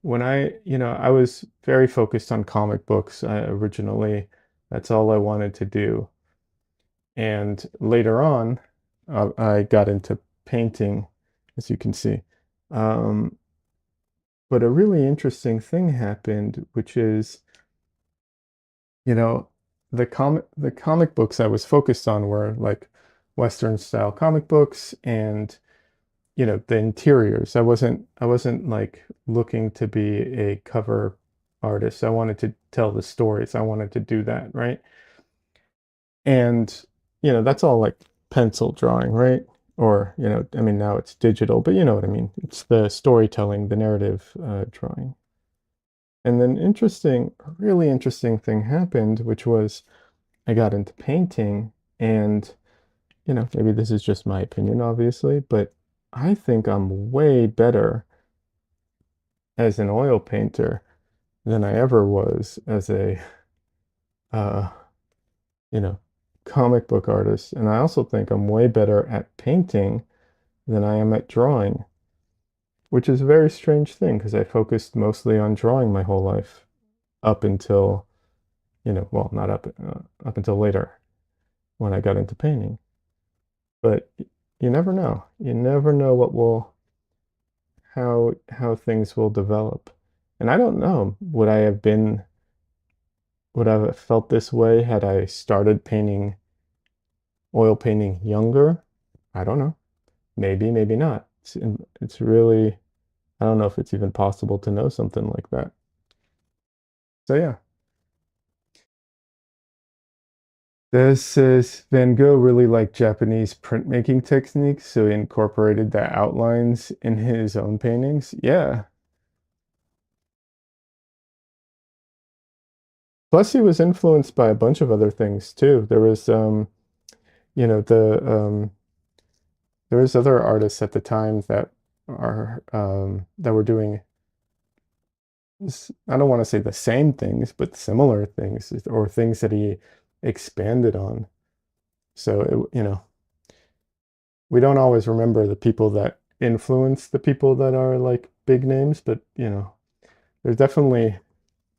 S1: when I was very focused on comic books originally. That's all I wanted to do. And later on, I got into painting, as you can see. Um, but a really interesting thing happened, which is, you know, the comic books I was focused on were like Western style comic books, and the interiors. I wasn't like looking to be a cover artist. I wanted to tell the stories. I wanted to do that, right? And that's all like pencil drawing, right? Or, I mean, now it's digital, but you know what I mean. It's the storytelling, the narrative drawing. And then really interesting thing happened, which was I got into painting, and maybe this is just my opinion, obviously, but I think I'm way better as an oil painter than I ever was as a uh, you know, comic book artist. And I also think I'm way better at painting than I am at drawing, which is a very strange thing because I focused mostly on drawing my whole life up until, well, not up until later when I got into painting. But you never know. You never know how things will develop. And I don't know, would I have felt this way had I started oil painting younger? I don't know. Maybe, maybe not. It's really, I don't know if it's even possible to know something like that. So yeah, this is Van Gogh really liked Japanese printmaking techniques, so he incorporated the outlines in his own paintings. Yeah. Plus he was influenced by a bunch of other things too. You know, there was other artists at the time that were doing I don't want to say the same things, but similar things or things that he expanded on. So we don't always remember the people that influence the people that are like big names, but there's definitely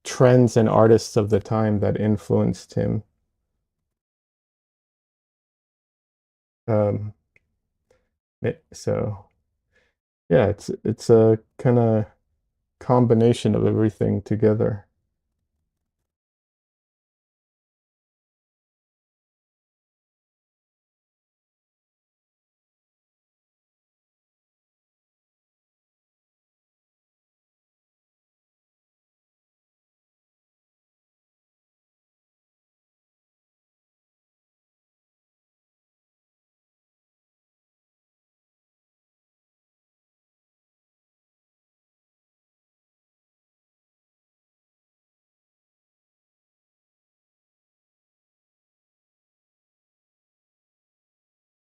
S1: trends and artists of the time that influenced him. Um, so yeah, it's a kind of combination of everything together.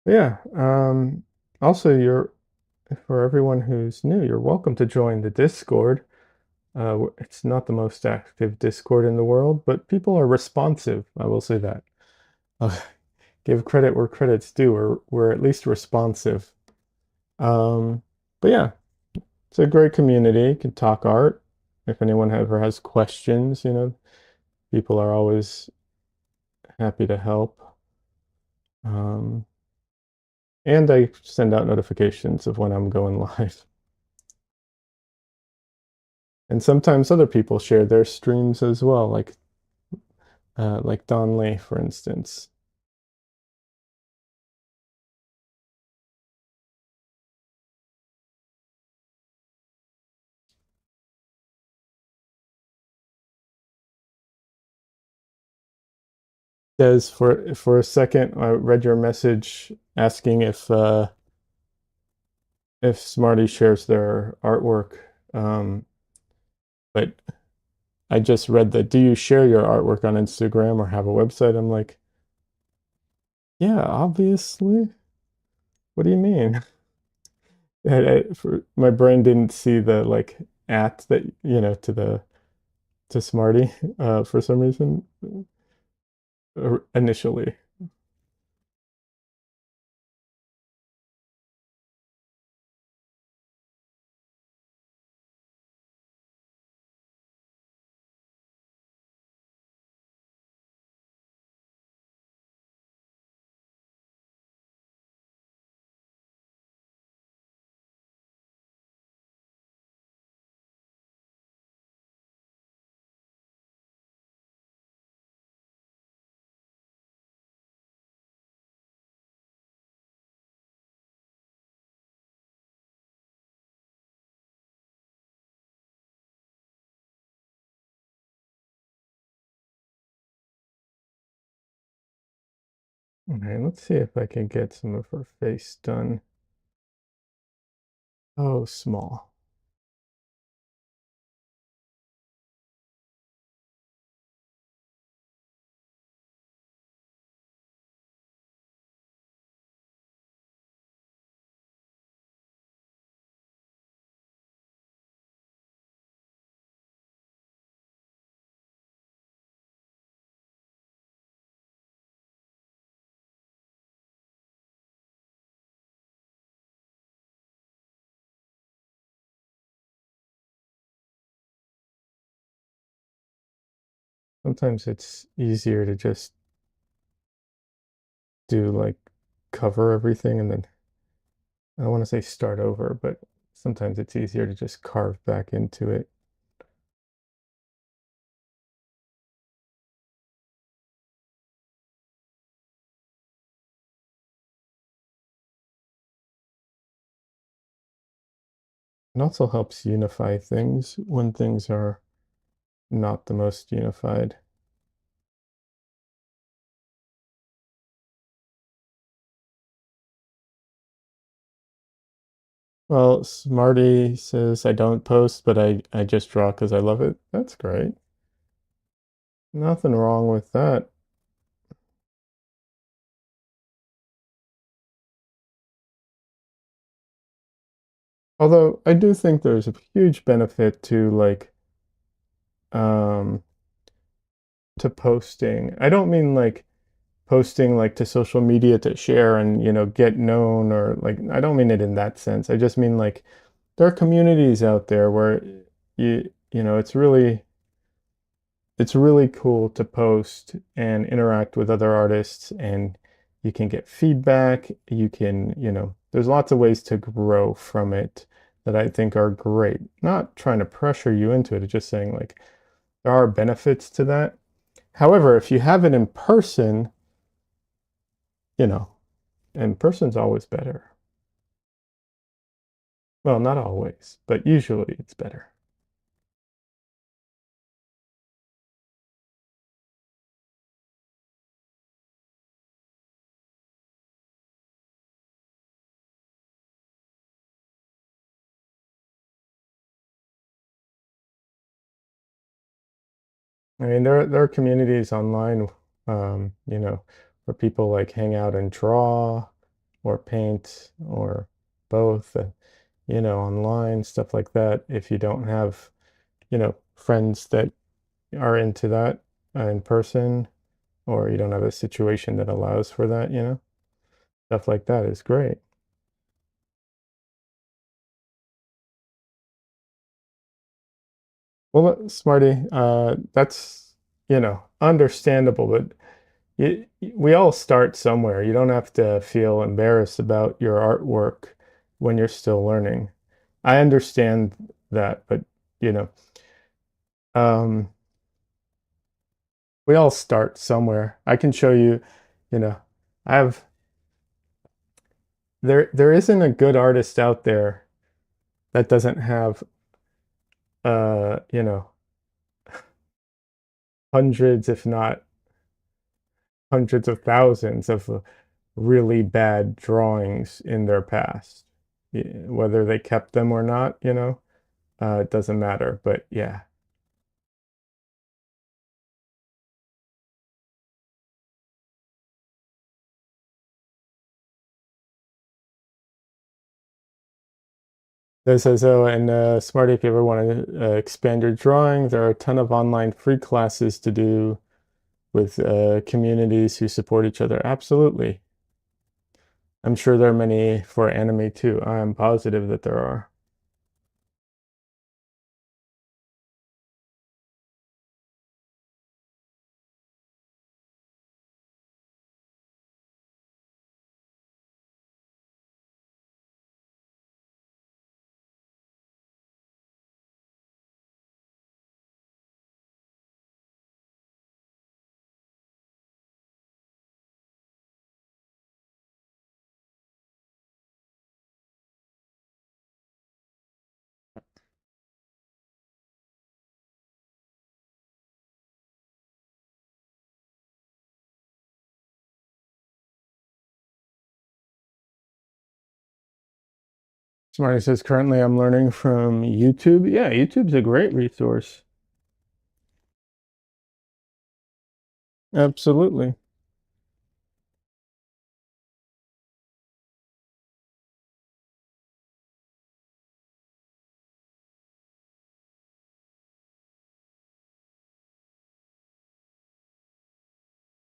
S1: Yeah. Also, for everyone who's new, you're welcome to join the Discord. It's not the most active Discord in the world, but people are responsive. I will say that. Uh, give credit where credit's due. We're at least responsive. Um, but yeah, it's a great community. You can talk art. If anyone ever has questions, people are always happy to help. Um, and I send out notifications of when I'm going live. And sometimes other people share their streams as well, like Don Lee, for instance. Des, for a second, I read your message asking if Smarty shares their artwork. But I just read that, do you share your artwork on Instagram or have a website? I'm like, yeah, obviously. What do you mean? My brain didn't see the like at that, to Smarty for some reason initially. Okay, let's see if I can get some of her face done. Oh, small. Sometimes it's easier to just do like cover everything and then I don't want to say start over, but sometimes it's easier to just carve back into it. It also helps unify things when things are not the most unified. Well, Smarty says I don't post, but I just draw because I love it. That's great. Nothing wrong with that. Although I do think there's a huge benefit um to posting. I don't mean like posting like to social media to share and get known or like I don't mean it in that sense. I just mean like there are communities out there where it's really cool to post and interact with other artists and you can get feedback. You can, there's lots of ways to grow from it that I think are great. Not trying to pressure you into it, it's just saying like there are benefits to that. However, if you have it in person, you know, in person's always better. Well, not always, but usually it's better. I mean, there are communities online, where people like hang out and draw or paint or both, online, stuff like that. If you don't have, friends that are into that in person, or you don't have a situation that allows for that, stuff like that is great. Well, Smarty, that's, understandable, but we all start somewhere. You don't have to feel embarrassed about your artwork when you're still learning. I understand that, but you know, um, we all start somewhere. I can show you, you know, I have there isn't a good artist out there that doesn't have hundreds, if not hundreds of thousands of really bad drawings in their past. Whether they kept them or not, it doesn't matter. But yeah. This says, oh, and Smarty, if you ever want to expand your drawing, there are a ton of online free classes to do with communities who support each other. Absolutely. I'm sure there are many for anime too. I am positive that there are. Smarty says, currently I'm learning from YouTube. Yeah, YouTube's a great resource. Absolutely.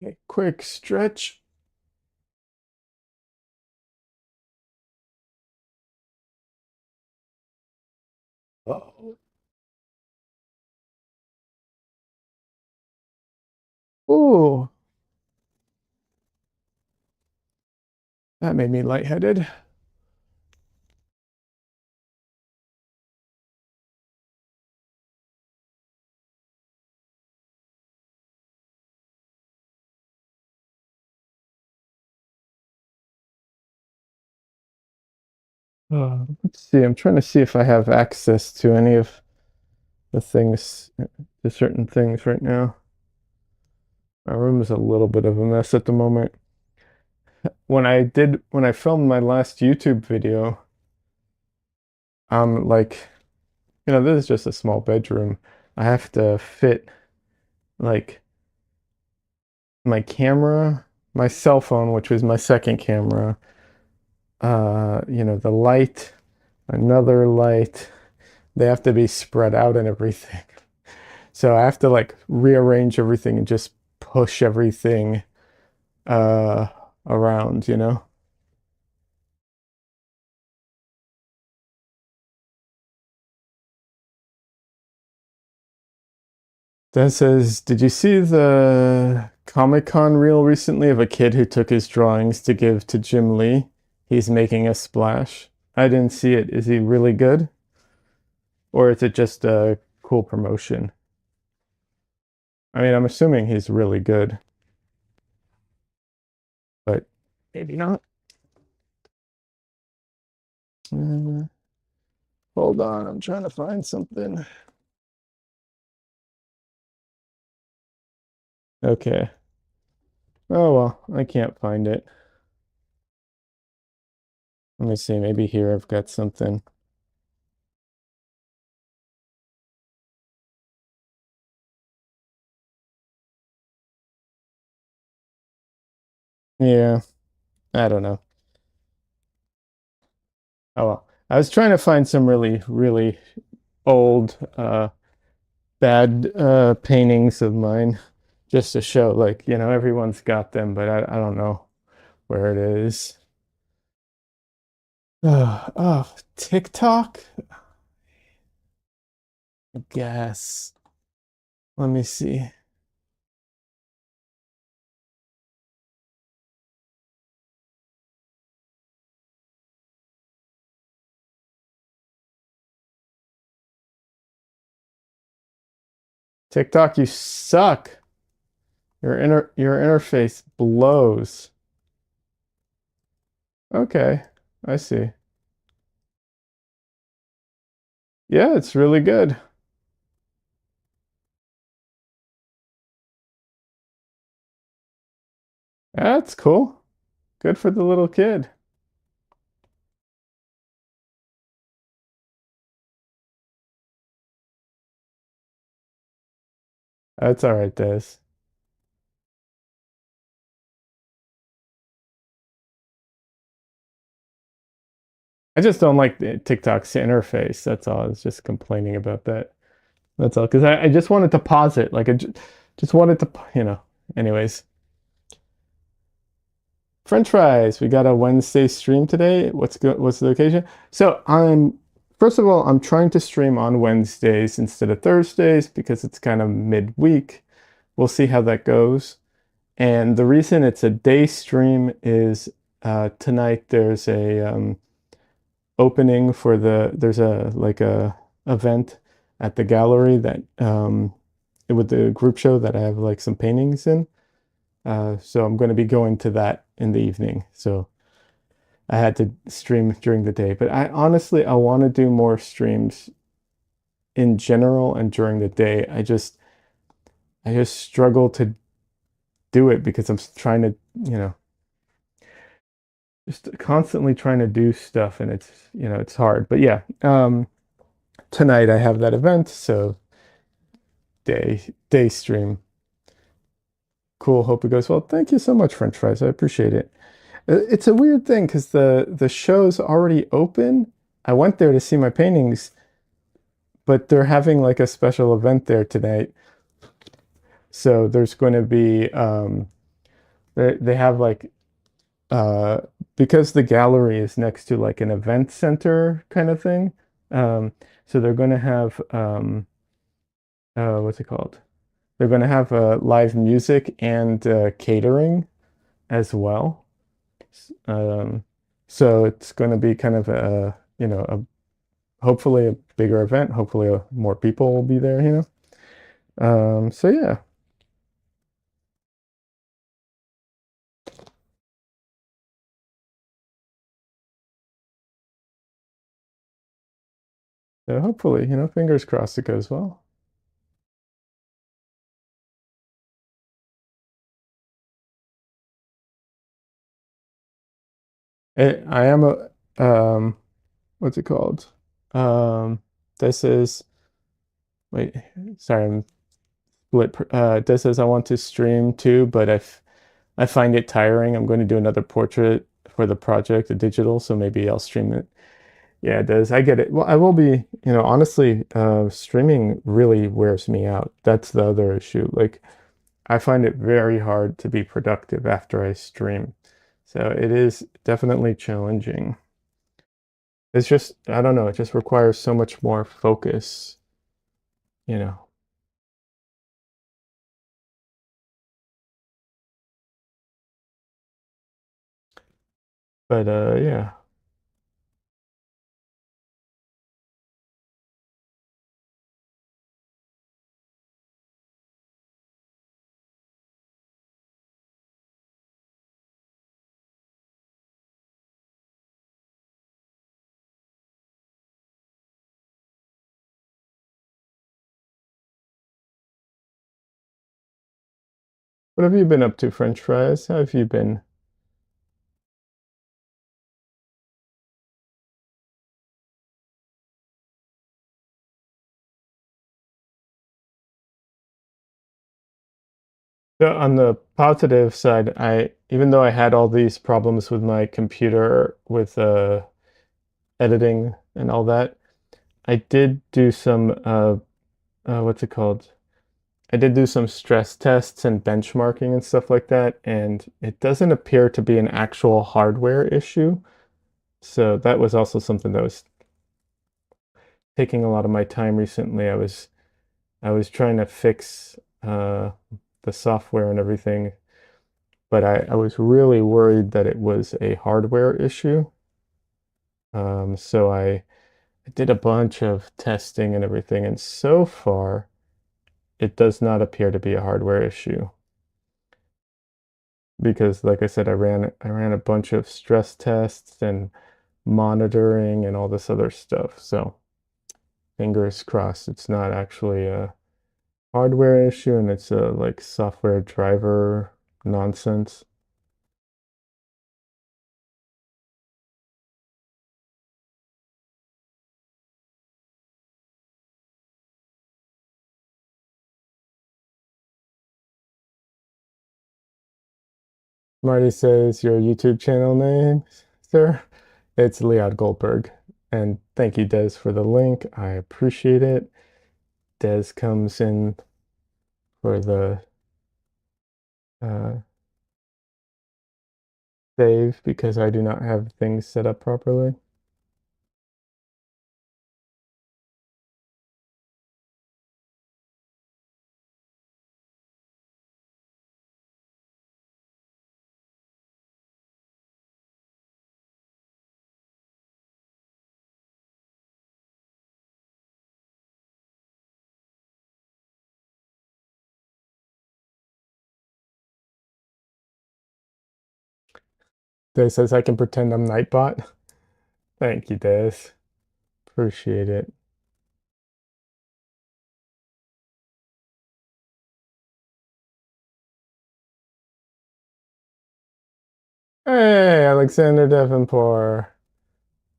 S1: Okay, quick stretch. Oh. Ooh, that made me lightheaded. Let's see. I'm trying to see if I have access to any of the things, to certain things right now. My room is a little bit of a mess at the moment. When I filmed my last YouTube video, like, this is just a small bedroom. I have to fit like my camera, my cell phone, which was my second camera, the light, another light. They have to be spread out and everything. So I have to like rearrange everything and just push everything uh around. That says, did you see the Comic-Con reel recently of a kid who took his drawings to give to Jim Lee? He's making a splash. I didn't see it. Is he really good? Or is it just a cool promotion? I mean, I'm assuming he's really good, but maybe not. Uh, Hold on, I'm trying to find something. Okay. Oh well, I can't find it. Let me see, maybe here I've got something. Yeah, I don't know. Oh well. I was trying to find some really, really old, bad paintings of mine just to show, like, everyone's got them, but I don't know where it is. TikTok? I guess. Let me see. TikTok, you suck. Your interface blows. Okay, I see. Yeah, it's really good. That's cool. Good for the little kid. That's all right, Des. I just don't like the TikTok's interface. That's all. I was just complaining about that. That's all. Because I just wanted to pause it. Like, just wanted to. Anyways, French fries. We got a Wednesday stream today. What's the occasion? So first of all, I'm trying to stream on Wednesdays instead of Thursdays because it's kind of midweek. We'll see how that goes. And the reason it's a day stream is tonight there's a opening for there's a like a event at the gallery that with the group show that I have like some paintings in. So I'm going to be going to that in the evening. So I had to stream during the day, but I want to do more streams in general and during the day. I just struggle to do it because I'm trying to, just constantly trying to do stuff and it's hard. But yeah, tonight I have that event, so day stream. Cool. Hope it goes well. Thank you so much, French fries. I appreciate it. It's a weird thing because the show's already open. I went there to see my paintings, but they're having like a special event there tonight. So there's going to be they have like uh because the gallery is next to like an event center kind of thing. Um, so they're going to have what's it called? They're going to have live music and catering as well. Um, so it's going to be kind of hopefully a bigger event. Hopefully more people will be there, you know. So yeah, so hopefully, you know, fingers crossed it goes well. I am a, what's it called? Um, this is, wait, sorry, I'm split. This is I want to stream too, but I find it tiring. I'm going to do another portrait for the project, the digital, so maybe I'll stream it. Yeah, it does. I get it. Well, I will be, you know, honestly, streaming really wears me out. That's the other issue. Like, I find it very hard to be productive after I stream. So it is definitely challenging. It's just, I don't know, it just requires so much more focus, you know. But yeah. What have you been up to, French fries? How have you been? So on the positive side, I even though I had all these problems with my computer with editing and all that, I did do some what's it called? I did do some stress tests and benchmarking and stuff like that, and it doesn't appear to be an actual hardware issue. So that was also something that was taking a lot of my time recently. I was trying to fix the software and everything, but I was really worried that it was a hardware issue. So I did a bunch of testing and everything, and so far it does not appear to be a hardware issue because, like I said, I ran a bunch of stress tests and monitoring and all this other stuff. So fingers crossed, it's not actually a hardware issue and it's a like software driver nonsense. Marty says your YouTube channel name, sir? It's Leod Goldberg. And thank you, Des, for the link. I appreciate it. Des comes in for the uh, save because I do not have things set up properly. Des says I can pretend I'm Nightbot. Thank you, Des. Appreciate it. Hey, Alexander Davenport.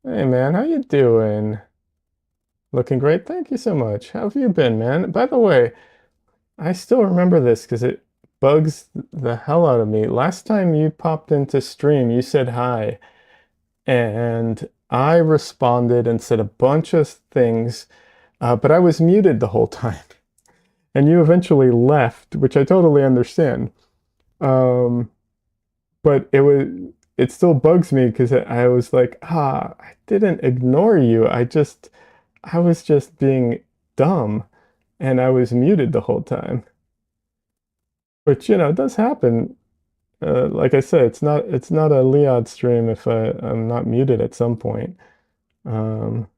S1: Hey, man, how you doing? Looking great. Thank you so much. How have you been, man? By the way, I still remember this because it bugs the hell out of me. Last time you popped into stream, you said hi, and I responded and said a bunch of things, but I was muted the whole time. And you eventually left, which I totally understand. Um, but it still bugs me because I was like, I didn't ignore you. I was just being dumb, and I was muted the whole time. which it does happen. Like I said, it's not a Leod stream if I'm not muted at some point. Um,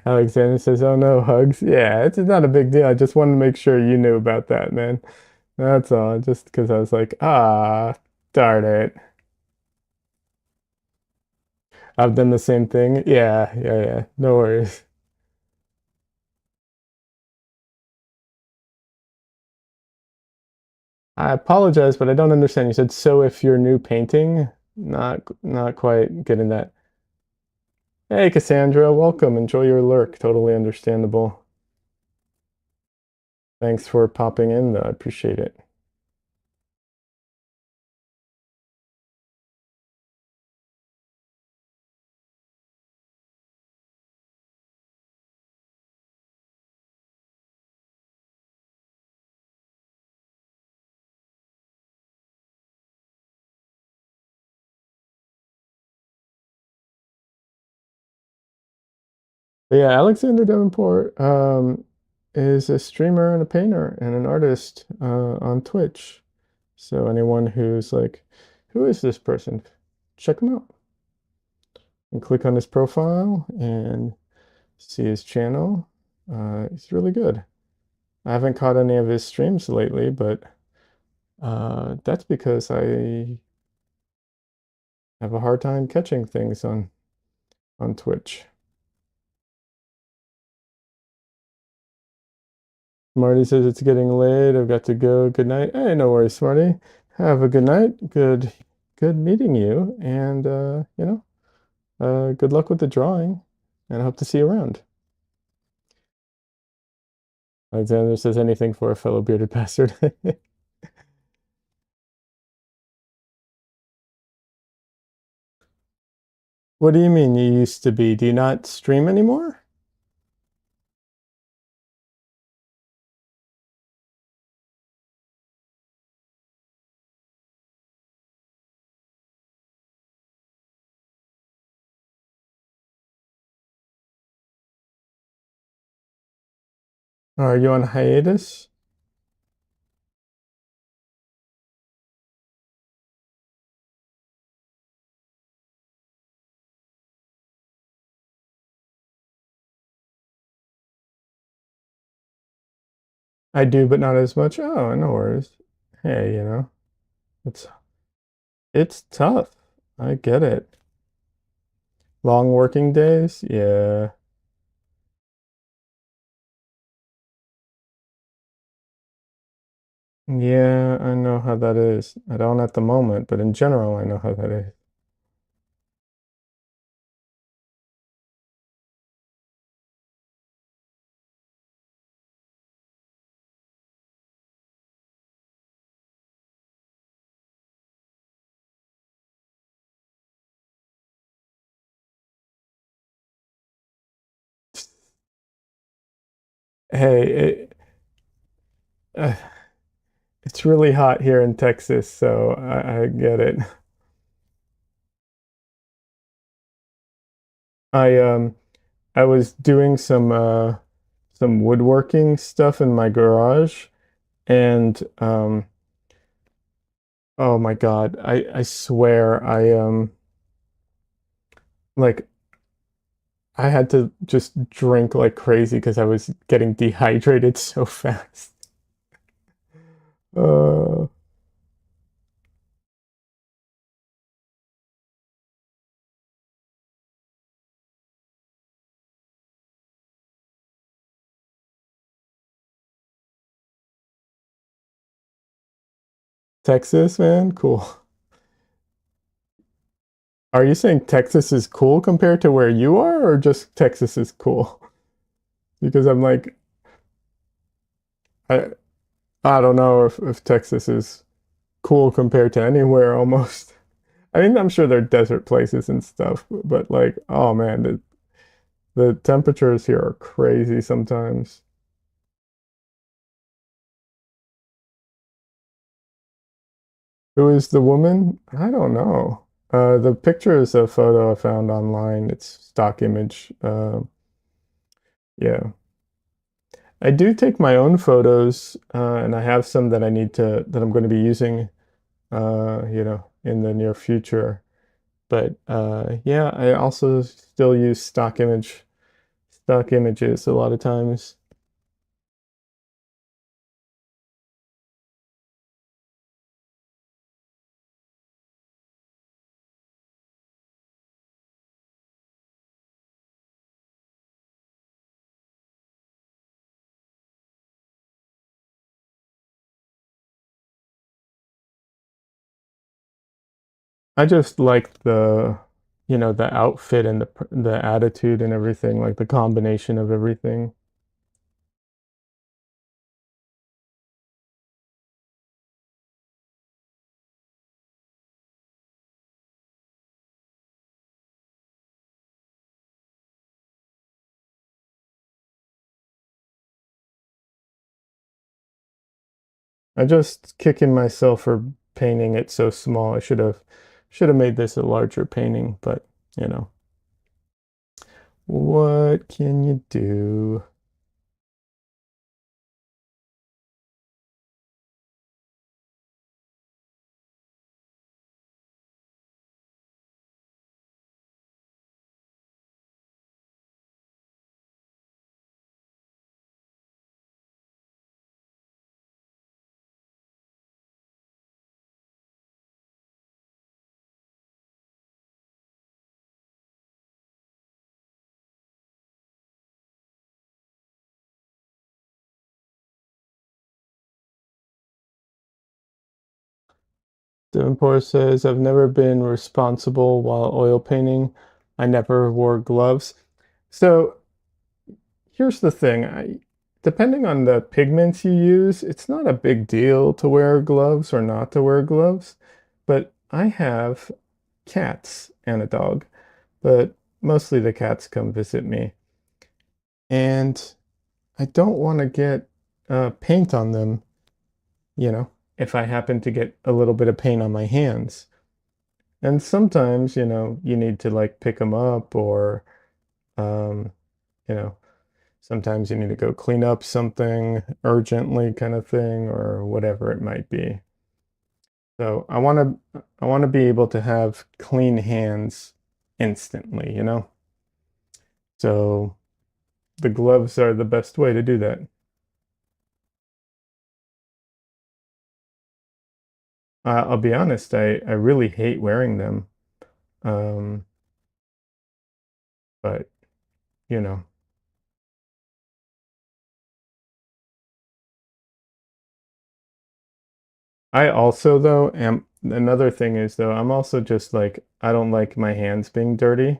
S1: Alexander says, "Oh no, hugs." Yeah, it's not a big deal. I just wanted to make sure you knew about that, man. That's all. Just because I was like, darn it. I've done the same thing. Yeah, yeah, yeah. No worries. I apologize, but I don't understand. You said so if you're new painting, not quite getting that. Hey, Cassandra, welcome. Enjoy your lurk. Totally understandable. Thanks for popping in, though. I appreciate it. But yeah, Alexander Davenport is a streamer and a painter and an artist on Twitch. So anyone who's like, who is this person? Check him out and click on his profile and see his channel. He's really good. I haven't caught any of his streams lately, but that's because I have a hard time catching things on Twitch. Marty says it's getting late. I've got to go. Good night. Hey, no worries, Smarty. Have a good night. Good meeting you. And good luck with the drawing. And I hope to see you around. Alexander says anything for a fellow bearded bastard. What do you mean you used to be? Do you not stream anymore? Are you on hiatus? I do, but not as much. Oh, no worries. Hey, it's it's tough. I get it. Long working days? Yeah. Yeah, I know how that is. I don't at the moment, but in general, I know how that is. Hey, uh, it's really hot here in Texas, so I get it. I um I was doing some woodworking stuff in my garage, and oh my God, I swear like I had to just drink like crazy because I was getting dehydrated so fast. Uh, Texas, man, cool. Are you saying Texas is cool compared to where you are, or just Texas is cool? Because I'm like, I I don't know if Texas is cool compared to anywhere almost. I mean, I'm sure there are desert places and stuff, but like, oh man, The temperatures here are crazy sometimes. Who is the woman? I don't know. The picture is a photo I found online. It's stock image. Yeah. I do take my own photos, and I have some that that I'm going to be using, in the near future. But yeah, I also still use stock images a lot of times. I just like the outfit and the attitude and everything, like the combination of everything. I just kicking myself for painting it so small. I should have made this a larger painting, but you know, what can you do? Davenport says, I've never been responsible while oil painting. I never wore gloves. So here's the thing. Depending on the pigments you use, it's not a big deal to wear gloves or not to wear gloves. But I have cats and a dog, but mostly the cats come visit me. And I don't want to get paint on them, you know, if I happen to get a little bit of paint on my hands. And sometimes, you need to like pick them up or, um, you know, sometimes you need to go clean up something urgently kind of thing or whatever it might be. So I want to be able to have clean hands instantly, you know? So the gloves are the best way to do that. I'll be honest, I really hate wearing them. Um, but you know, I also though am another thing is though I'm also just like I don't like my hands being dirty.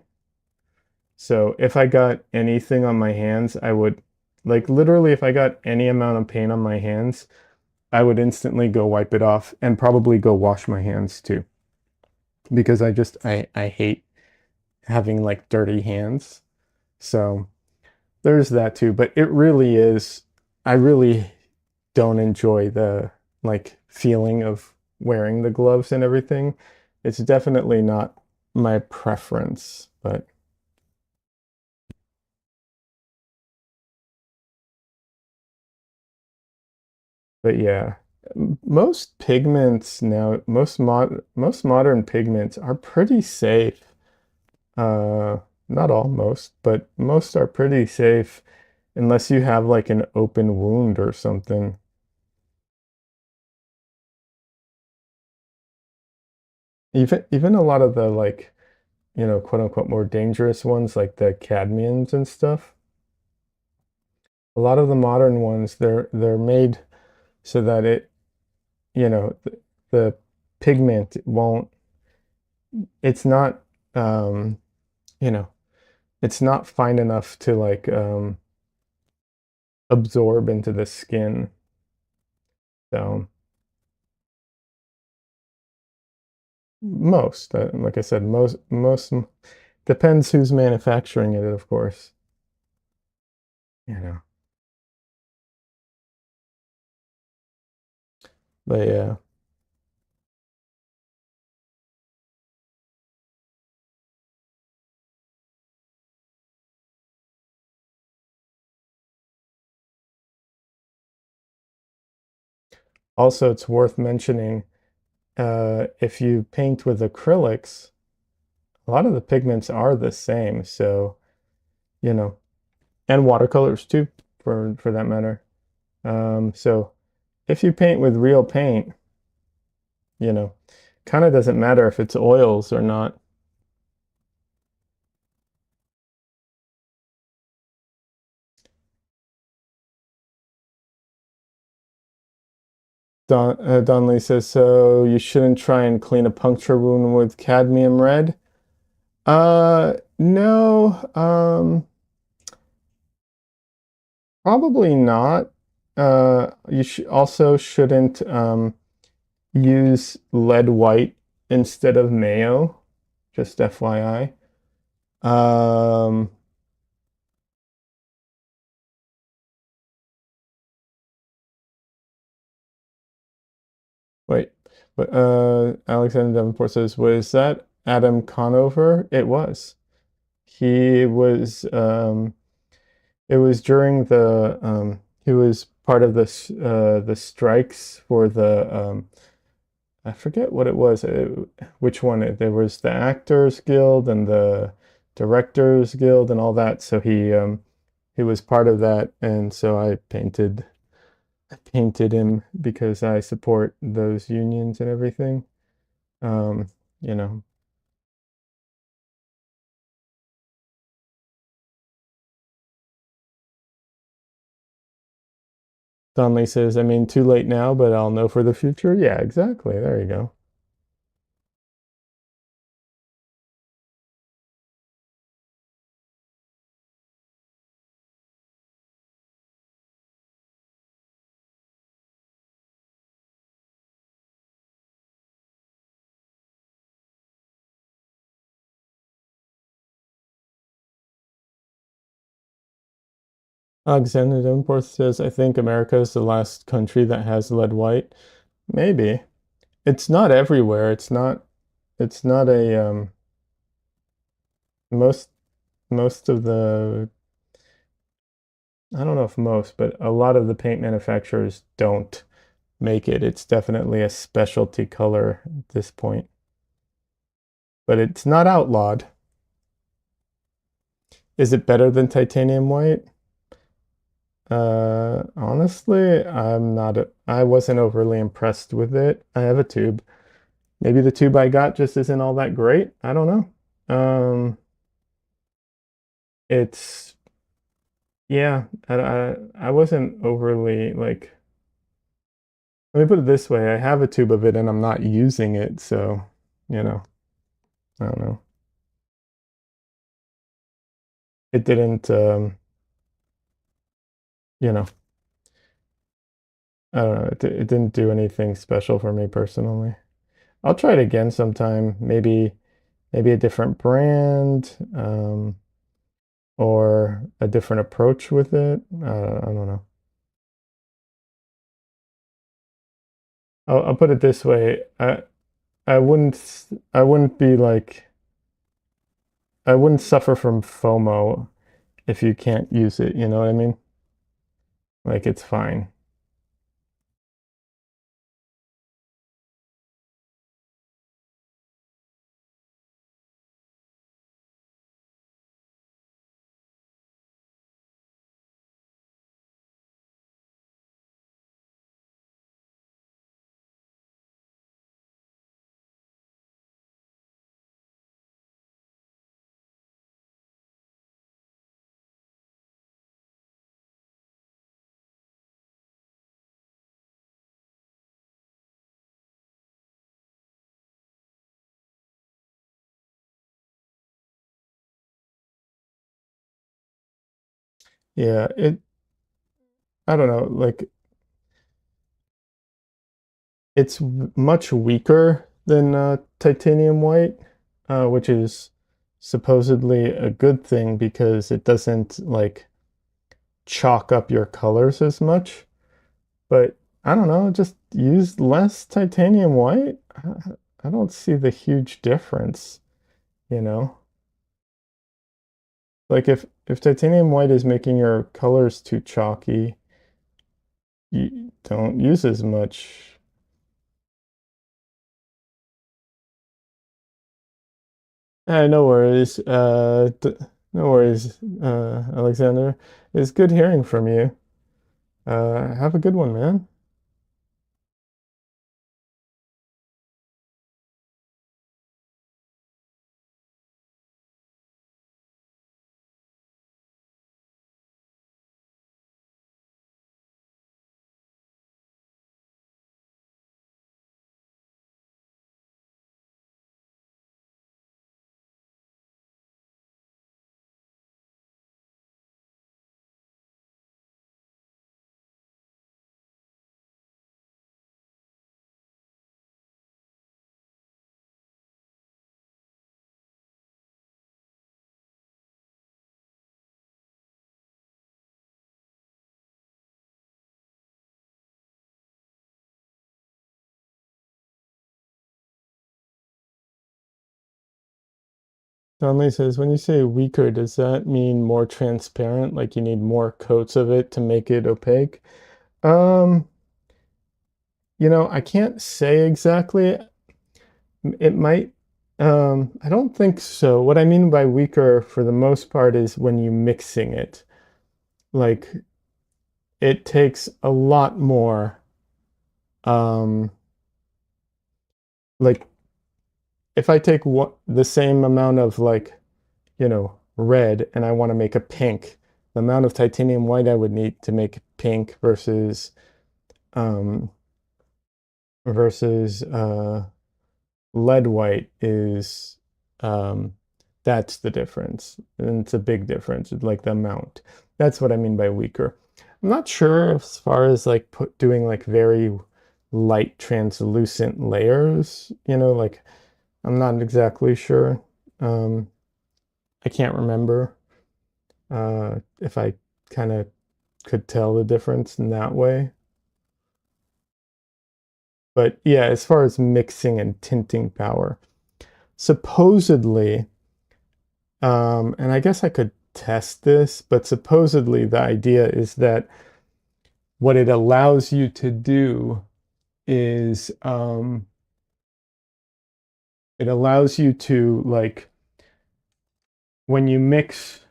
S1: So if I got anything on my hands, I would like literally if I got any amount of paint on my hands, I would instantly go wipe it off and probably go wash my hands too because I hate having like dirty hands. So there's that too, but it really is I really don't enjoy the like feeling of wearing the gloves and everything. It's definitely not my preference, but yeah. Most pigments now, most modern pigments are pretty safe. Uh, Not all, most, but most are pretty safe unless you have like an open wound or something. Even a lot of the like, quote unquote more dangerous ones like the cadmiums and stuff. A lot of the modern ones, they're made so that the pigment won't, it's not, um, you know, it's not fine enough to like absorb into the skin. So like I said, most depends who's manufacturing it, of course. you know. But yeah. Also, it's worth mentioning, if you paint with acrylics, a lot of the pigments are the same. So, you know, and watercolors too, for that matter. So if you paint with real paint, you know, kind of doesn't matter if it's oils or not. Don Lee says, so you shouldn't try and clean a puncture wound with cadmium red. No, probably not. You also shouldn't use lead white instead of mayo, just FYI. Um, Wait, but Alexander Davenport says, was that Adam Conover? It was. He was it was during the he was part of the strikes for the I forget what it was, which one. There was the Actors Guild and the Directors Guild and all that. So he was part of that, and so I painted him because I support those unions and everything. Um, you know, Donley says, I mean, too late now, but I'll know for the future. Yeah, exactly. There you go. Alexander Davenport says, I think America is the last country that has lead white. Maybe. It's not everywhere. It's not a most most of the I don't know if most, but a lot of the paint manufacturers don't make it. It's definitely a specialty color at this point. But it's not outlawed. Is it better than titanium white? Honestly, I wasn't overly impressed with it. I have a tube. Maybe the tube I got just isn't all that great. I don't know. It's yeah, I wasn't overly like, let me put it this way, I have a tube of it and I'm not using it, so, you know, I don't know. It didn't you know, I don't know, it didn't do anything special for me personally. I'll try it again sometime, maybe a different brand, or a different approach with it. I don't know. I'll put it this way. I wouldn't be like, I wouldn't suffer from FOMO if you can't use it. You know what I mean? Like it's fine. Yeah, I don't know, like it's much weaker than titanium white, which is supposedly a good thing because it doesn't like chalk up your colors as much. But I don't know, just use less titanium white. I don't see the huge difference, you know? Like if titanium white is making your colors too chalky, you don't use as much. No worries. No worries, Alexander. It's good hearing from you. Have a good one, man. Conley says, when you say weaker, does that mean more transparent? Like you need more coats of it to make it opaque? Um, I can't say exactly. It might, I don't think so. What I mean by weaker for the most part is when you mixing it. Like it takes a lot more, um, like if I take the same amount of like, red and I want to make a pink, the amount of titanium white I would need to make pink um, versus lead white is that's the difference. And it's a big difference, like the amount. That's what I mean by weaker. I'm not sure as far as like doing like very light translucent layers, like I'm not exactly sure. Um, I can't remember if I kind of could tell the difference in that way. But yeah, as far as mixing and tinting power, supposedly, and I guess I could test this, but supposedly the idea is that what it allows you to do is it allows you to like when you mix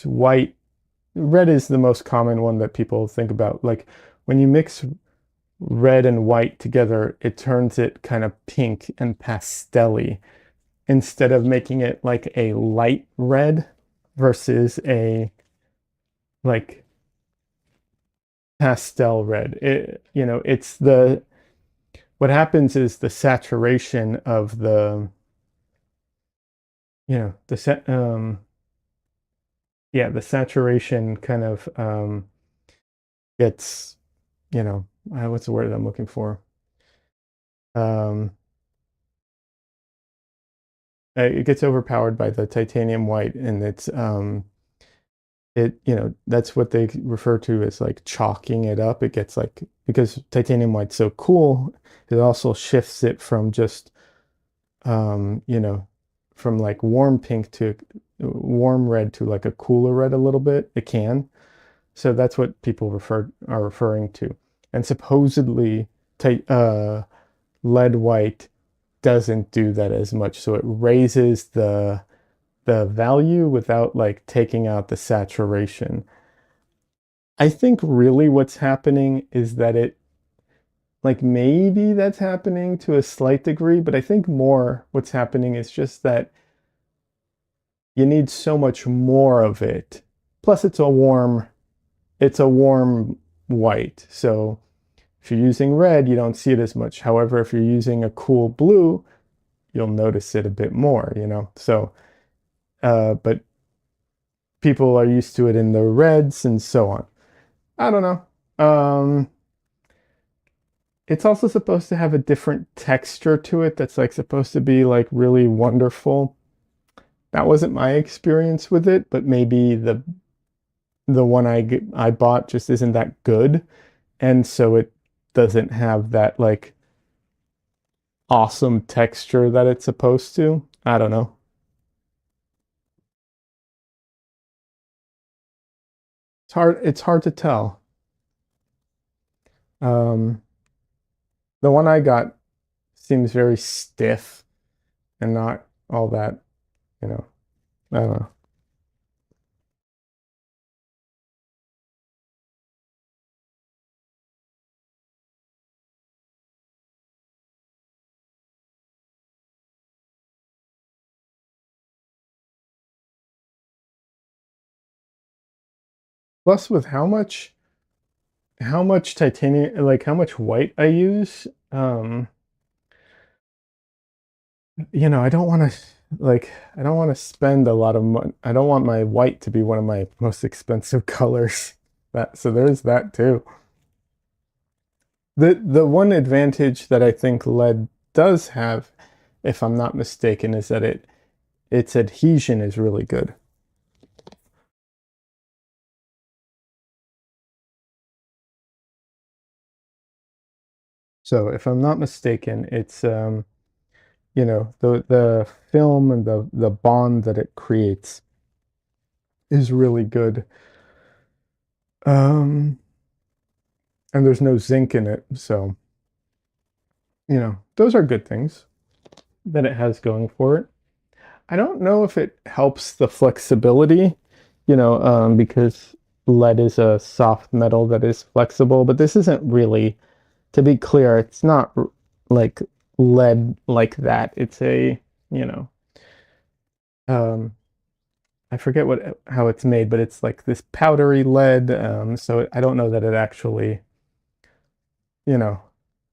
S1: white, red is the most common one that people think about. Like when you mix red and white together, it turns it kind of pink and pastel-y instead of making it like a light red versus a like pastel red. It's what happens is the saturation of the set yeah, the saturation kind of gets, what's the word I'm looking for? Um, it gets overpowered by the titanium white, and that's what they refer to as like chalking it up. It gets like, because titanium white's so cool, it also shifts it from just um, you know, from like warm pink to warm red to like a cooler red a little bit. It can. So that's what people are referring to. And supposedly lead white doesn't do that as much. So it raises the value without like taking out the saturation. I think really what's happening is that like maybe that's happening to a slight degree, but I think more what's happening is just that you need so much more of it. Plus it's a warm white. So if you're using red, you don't see it as much. However, if you're using a cool blue, you'll notice it a bit more. So, but people are used to it in the reds and so on. I don't know. It's also supposed to have a different texture to it that's like supposed to be like really wonderful. That wasn't my experience with it, but maybe the one I bought just isn't that good, and so it doesn't have that like awesome texture that it's supposed to. I don't know. It's hard to tell. Um, the one I got seems very stiff and not all that, you know. I don't know. Plus with how much titanium, like how much white I use, I don't want to I don't want to spend a lot of money. I don't want my white to be one of my most expensive colors. That so there's that too. The one advantage that I think lead does have, if I'm not mistaken, is that its adhesion is really good. So if I'm not mistaken, it's the film and the bond that it creates is really good. Um, and there's no zinc in it, so those are good things that it has going for it. I don't know if it helps the flexibility, because lead is a soft metal that is flexible, but this isn't really, to be clear, it's not like lead like that. It's you know, um, I forget how it's made, but it's like this powdery lead. So I don't know that it actually, you know,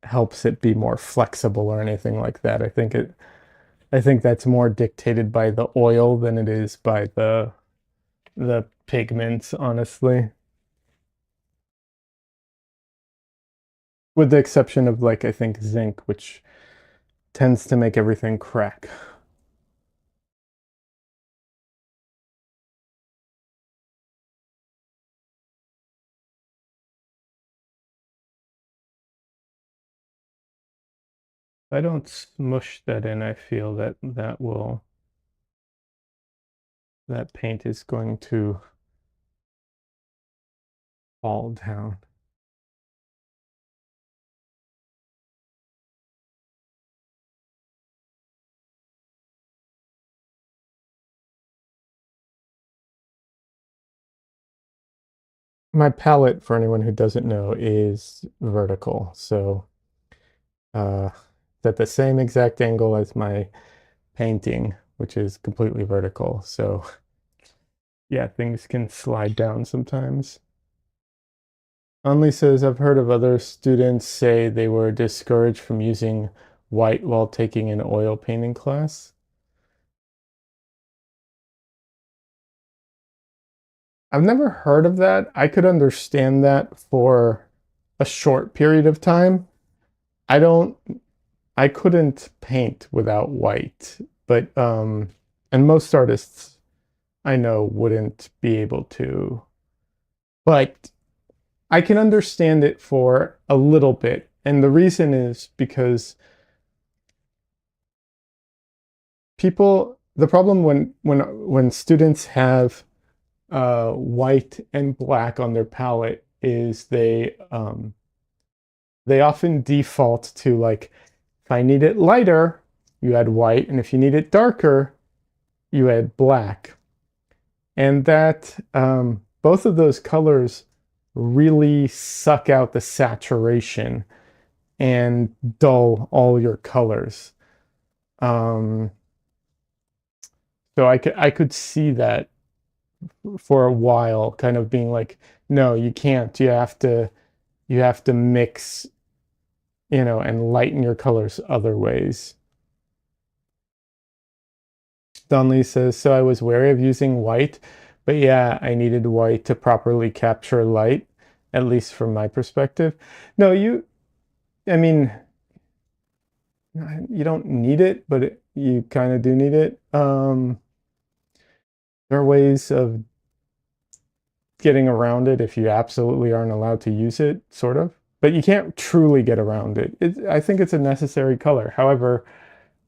S1: helps it be more flexible or anything like that. I think that's more dictated by the oil than it is by the pigments, honestly. With the exception of like I think zinc, which tends to make everything crack. If I don't smush that in, I feel that that paint is going to fall down. My palette, for anyone who doesn't know, is vertical. So it's at the same exact angle as my painting, which is completely vertical. So yeah, things can slide down sometimes. Only says I've heard of other students say they were discouraged from using white while taking an oil painting class. I've never heard of that. I could understand that for a short period of time. I don't I couldn't paint without white, but and most artists I know wouldn't be able to. But I can understand it for a little bit. And the reason is because the problem when students have white and black on their palette is they often default to like, if I need it lighter, you add white, and if you need it darker, you add black. And that both of those colors really suck out the saturation and dull all your colors. Um, so I could see that for a while, kind of being like, no, you can't. You have to mix, and lighten your colors other ways. Donley says, so I was wary of using white, but yeah, I needed white to properly capture light, at least from my perspective. No, I mean, you don't need it, but you kind of do need it. There are ways of getting around it if you absolutely aren't allowed to use it, sort of. But you can't truly get around it. I think it's a necessary color. However,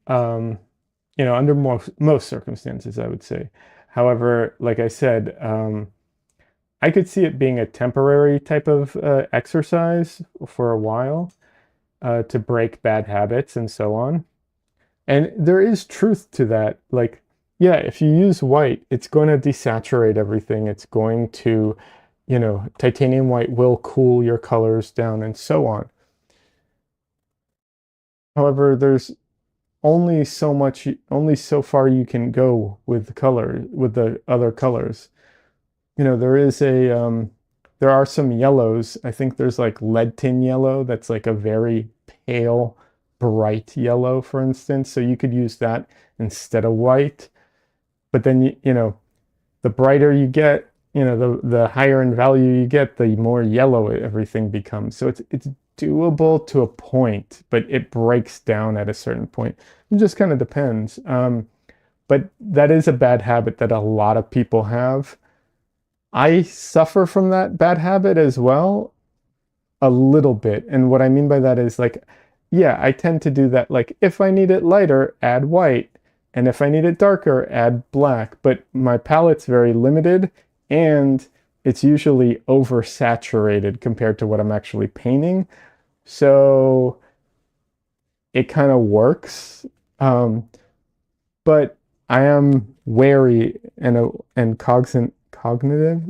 S1: um, under most circumstances, I would say. However, like I said, I could see it being a temporary type of exercise for a while to break bad habits and so on. And there is truth to that. Like, yeah, if you use white, it's going to desaturate everything. It's going to, titanium white will cool your colors down and so on. However, there's only so far you can go with the other colors. There are some yellows. I think there's like lead tin yellow that's like a very pale, bright yellow, for instance. So you could use that instead of white. But then the brighter you get, the higher in value you get, the more yellow everything becomes. So it's doable to a point, but it breaks down at a certain point. It just kind of depends. But that is a bad habit that a lot of people have. I suffer from that bad habit as well, a little bit. And what I mean by that is like, yeah, I tend to do that. Like if I need it lighter, add white. And if I need it darker, add black. But my palette's very limited and it's usually oversaturated compared to what I'm actually painting. So it kind of works. Um, but I am wary and cognitive,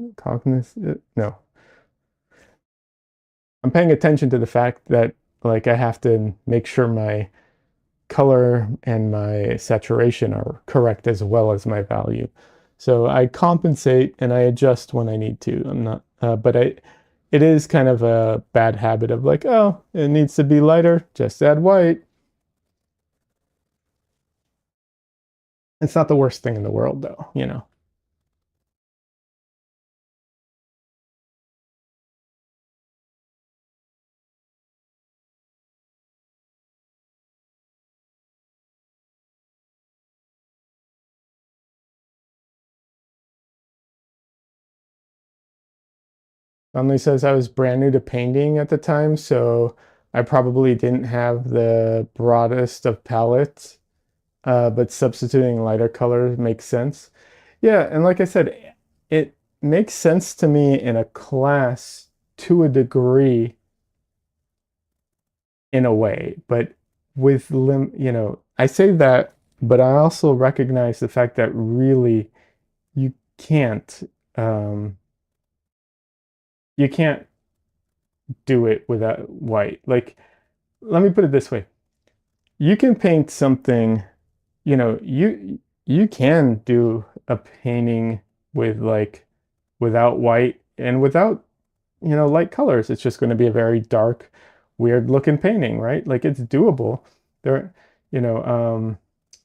S1: no, I'm paying attention to the fact that like I have to make sure my color and my saturation are correct as well as my value. So I compensate and I adjust when I need to. I'm not, it is kind of a bad habit of like, oh, it needs to be lighter, just add white. It's not the worst thing in the world though. Emily says I was brand new to painting at the time, so I probably didn't have the broadest of palettes, but substituting lighter colors makes sense. Yeah, and like I said, it makes sense to me in a class to a degree in a way, but I say that, but I also recognize the fact that really you can't, um, you can't do it without white. Like, let me put it this way. You can paint something, you can do a painting with like without white and without light colors. It's just going to be a very dark, weird looking painting, right? Like it's doable. There, you know,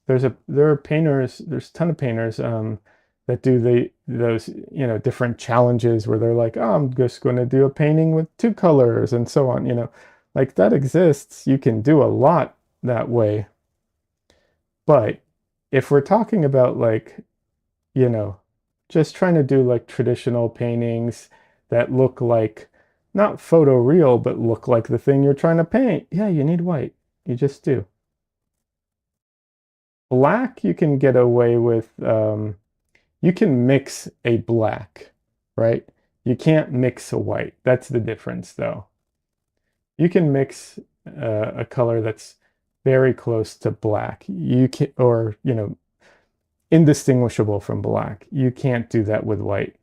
S1: there are painters, there's a ton of painters that do those, different challenges where they're like, oh, I'm just going to do a painting with two colors and so on, like that exists. You can do a lot that way. But if we're talking about like, you know, just trying to do like traditional paintings that look like not photo real, but look like the thing you're trying to paint. Yeah, you need white. You just do. Black, you can get away with, you can mix a black, right? You can't mix a white. That's the difference, though. You can mix a color that's very close to black. You can, or, indistinguishable from black. You can't do that with white.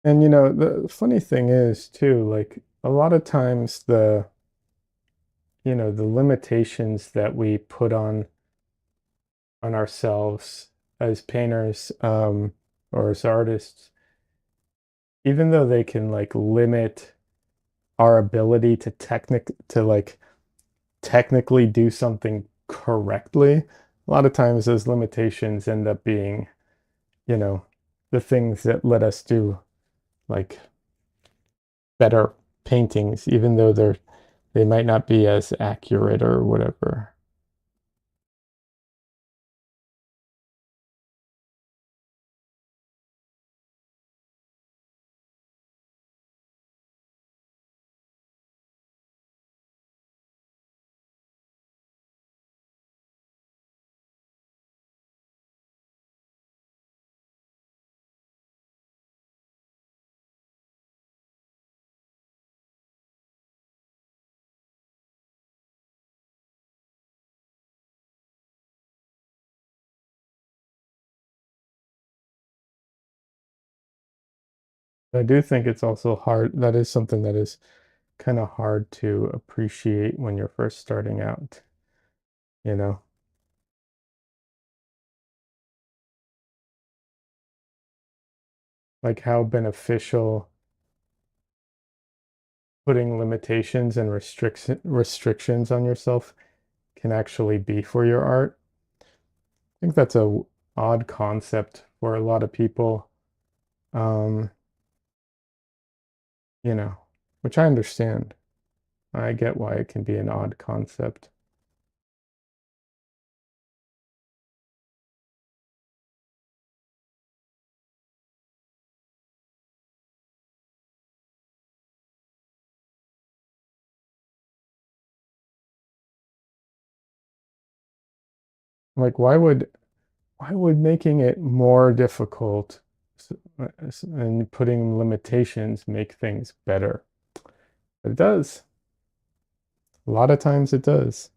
S1: And the funny thing is too, like a lot of times the limitations that we put on ourselves as painters or as artists, even though they can like limit our ability to like technically do something correctly, a lot of times those limitations end up being, you know, the things that let us do like better paintings, even though they might not be as accurate or whatever. I do think it's also hard. That is something that is kind of hard to appreciate when you're first starting out, you know, like how beneficial putting limitations and restrictions on yourself can actually be for your art. I think that's a odd concept for a lot of people, um, you know, which I understand. I get why it can be an odd concept. Like, why would making it more difficult and putting limitations make things better? But it does. A lot of times it does.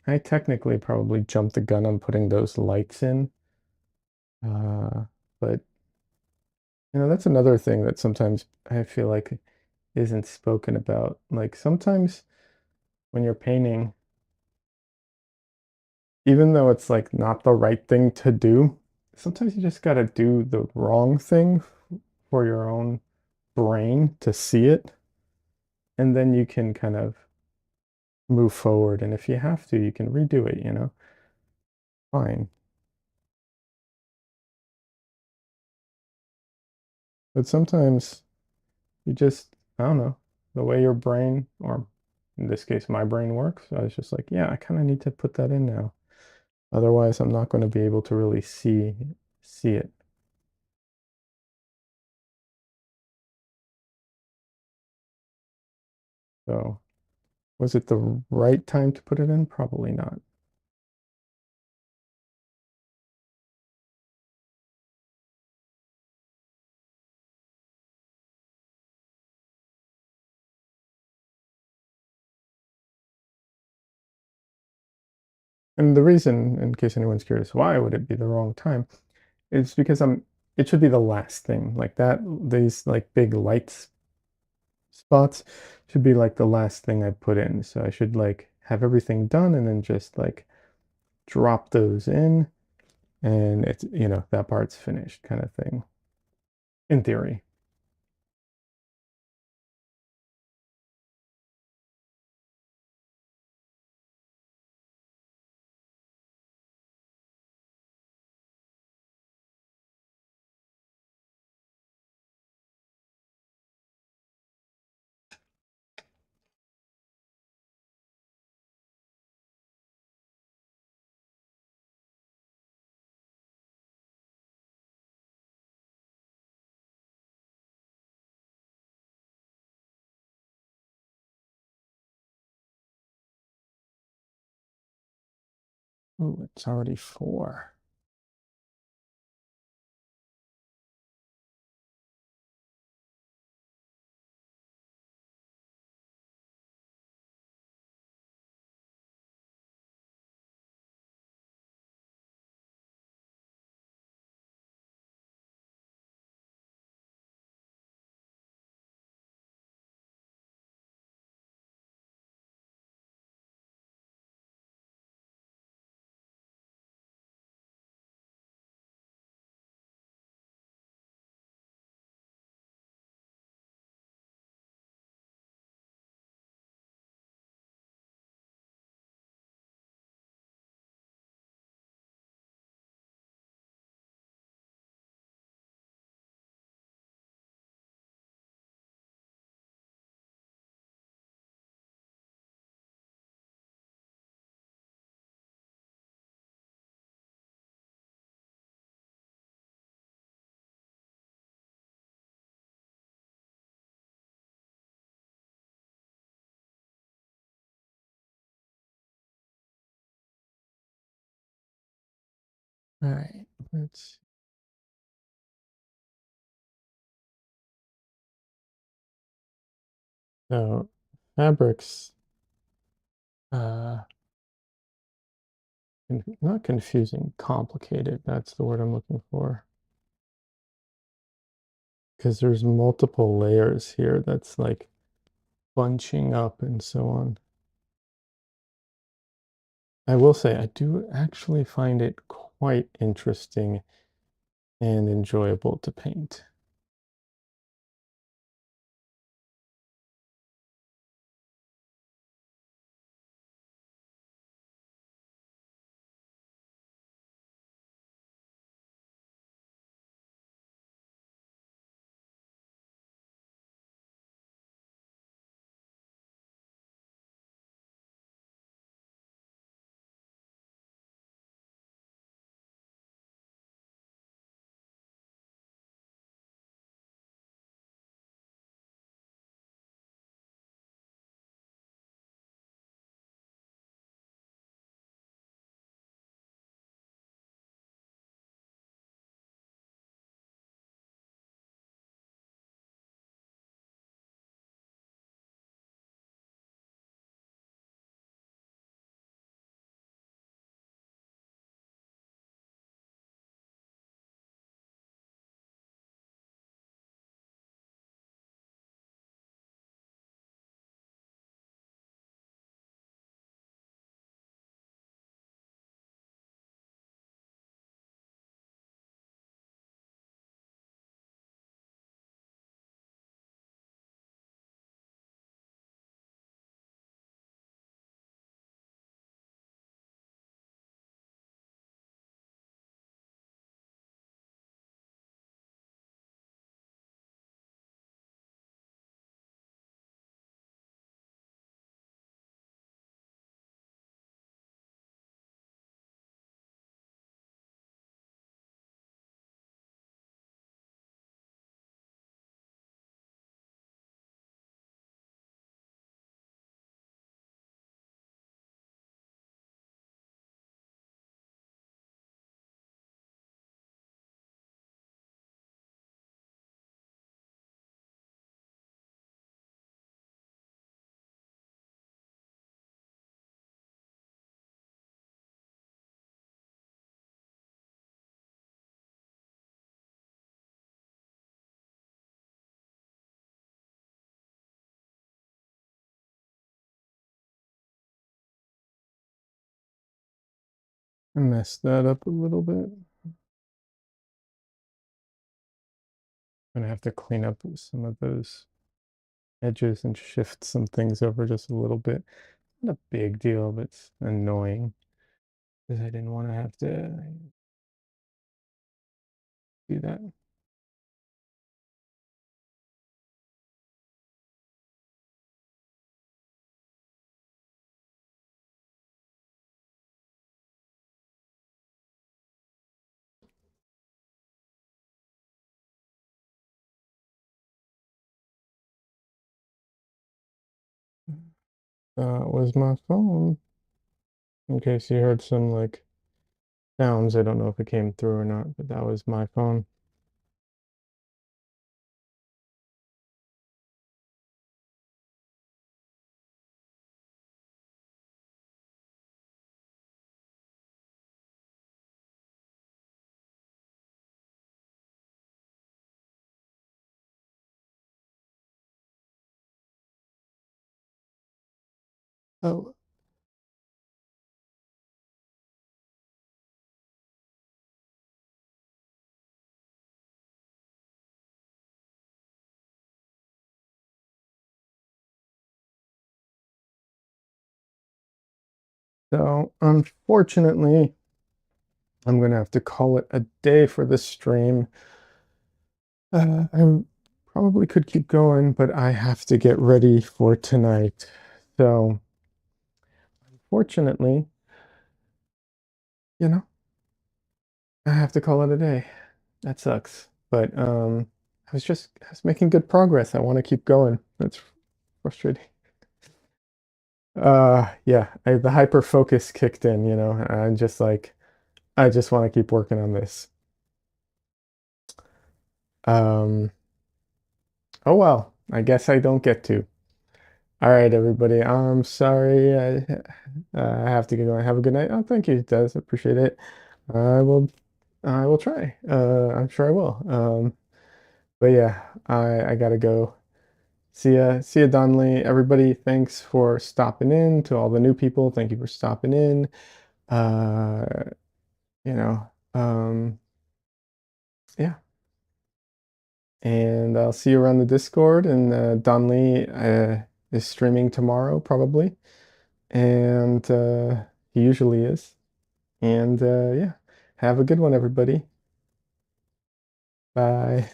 S1: I technically probably jumped the gun on putting those lights in. But that's another thing that sometimes I feel like isn't spoken about. Like sometimes when you're painting, even though it's like not the right thing to do, sometimes you just gotta do the wrong thing for your own brain to see it, and then you can kind of move forward. And if you have to, you can redo it. Fine. But sometimes you just, I don't know, the way your brain, or in this case, my brain works, I was just like, yeah, I kind of need to put that in now. Otherwise, I'm not going to be able to really see it. So was it the right time to put it in? Probably not. And the reason, in case anyone's curious, why would it be the wrong time? It's because it should be the last thing. Like that, these like big lights spots should be like the last thing I put in. So I should like have everything done and then just like drop those in and it's, that part's finished kind of thing, in theory. Ooh, it's already 4. All right, let's so fabrics, uh, not confusing, complicated. That's the word I'm looking for. Because there's multiple layers here that's like bunching up and so on. I will say I do actually find it quite interesting and enjoyable to paint. I messed that up a little bit. I'm gonna have to clean up some of those edges and shift some things over just a little bit. Not a big deal, but it's annoying because I didn't want to have to do that. Was my phone. In case you heard some like sounds, I don't know if it came through or not, but that was my phone. Oh, so unfortunately, I'm gonna have to call it a day for this stream. I probably could keep going, but I have to get ready for tonight. So, fortunately, you know, I have to call it a day. That sucks. But I was making good progress. I want to keep going. That's frustrating. Yeah, the hyper focus kicked in, you know. I'm just like I just want to keep working on this. Um, oh well, I guess I don't get to. All right, everybody. I'm sorry. I have to get going. Have a good night. Oh, thank you, Des. Appreciate it. I will I will try. I'm sure I will. But yeah, I gotta go. See ya, Donnelly. Everybody, thanks for stopping in. To all the new people, thank you for stopping in. Uh, you know, yeah. And I'll see you around the Discord. And Donnelly is streaming tomorrow, probably. And he usually is. And yeah, have a good one, everybody. Bye.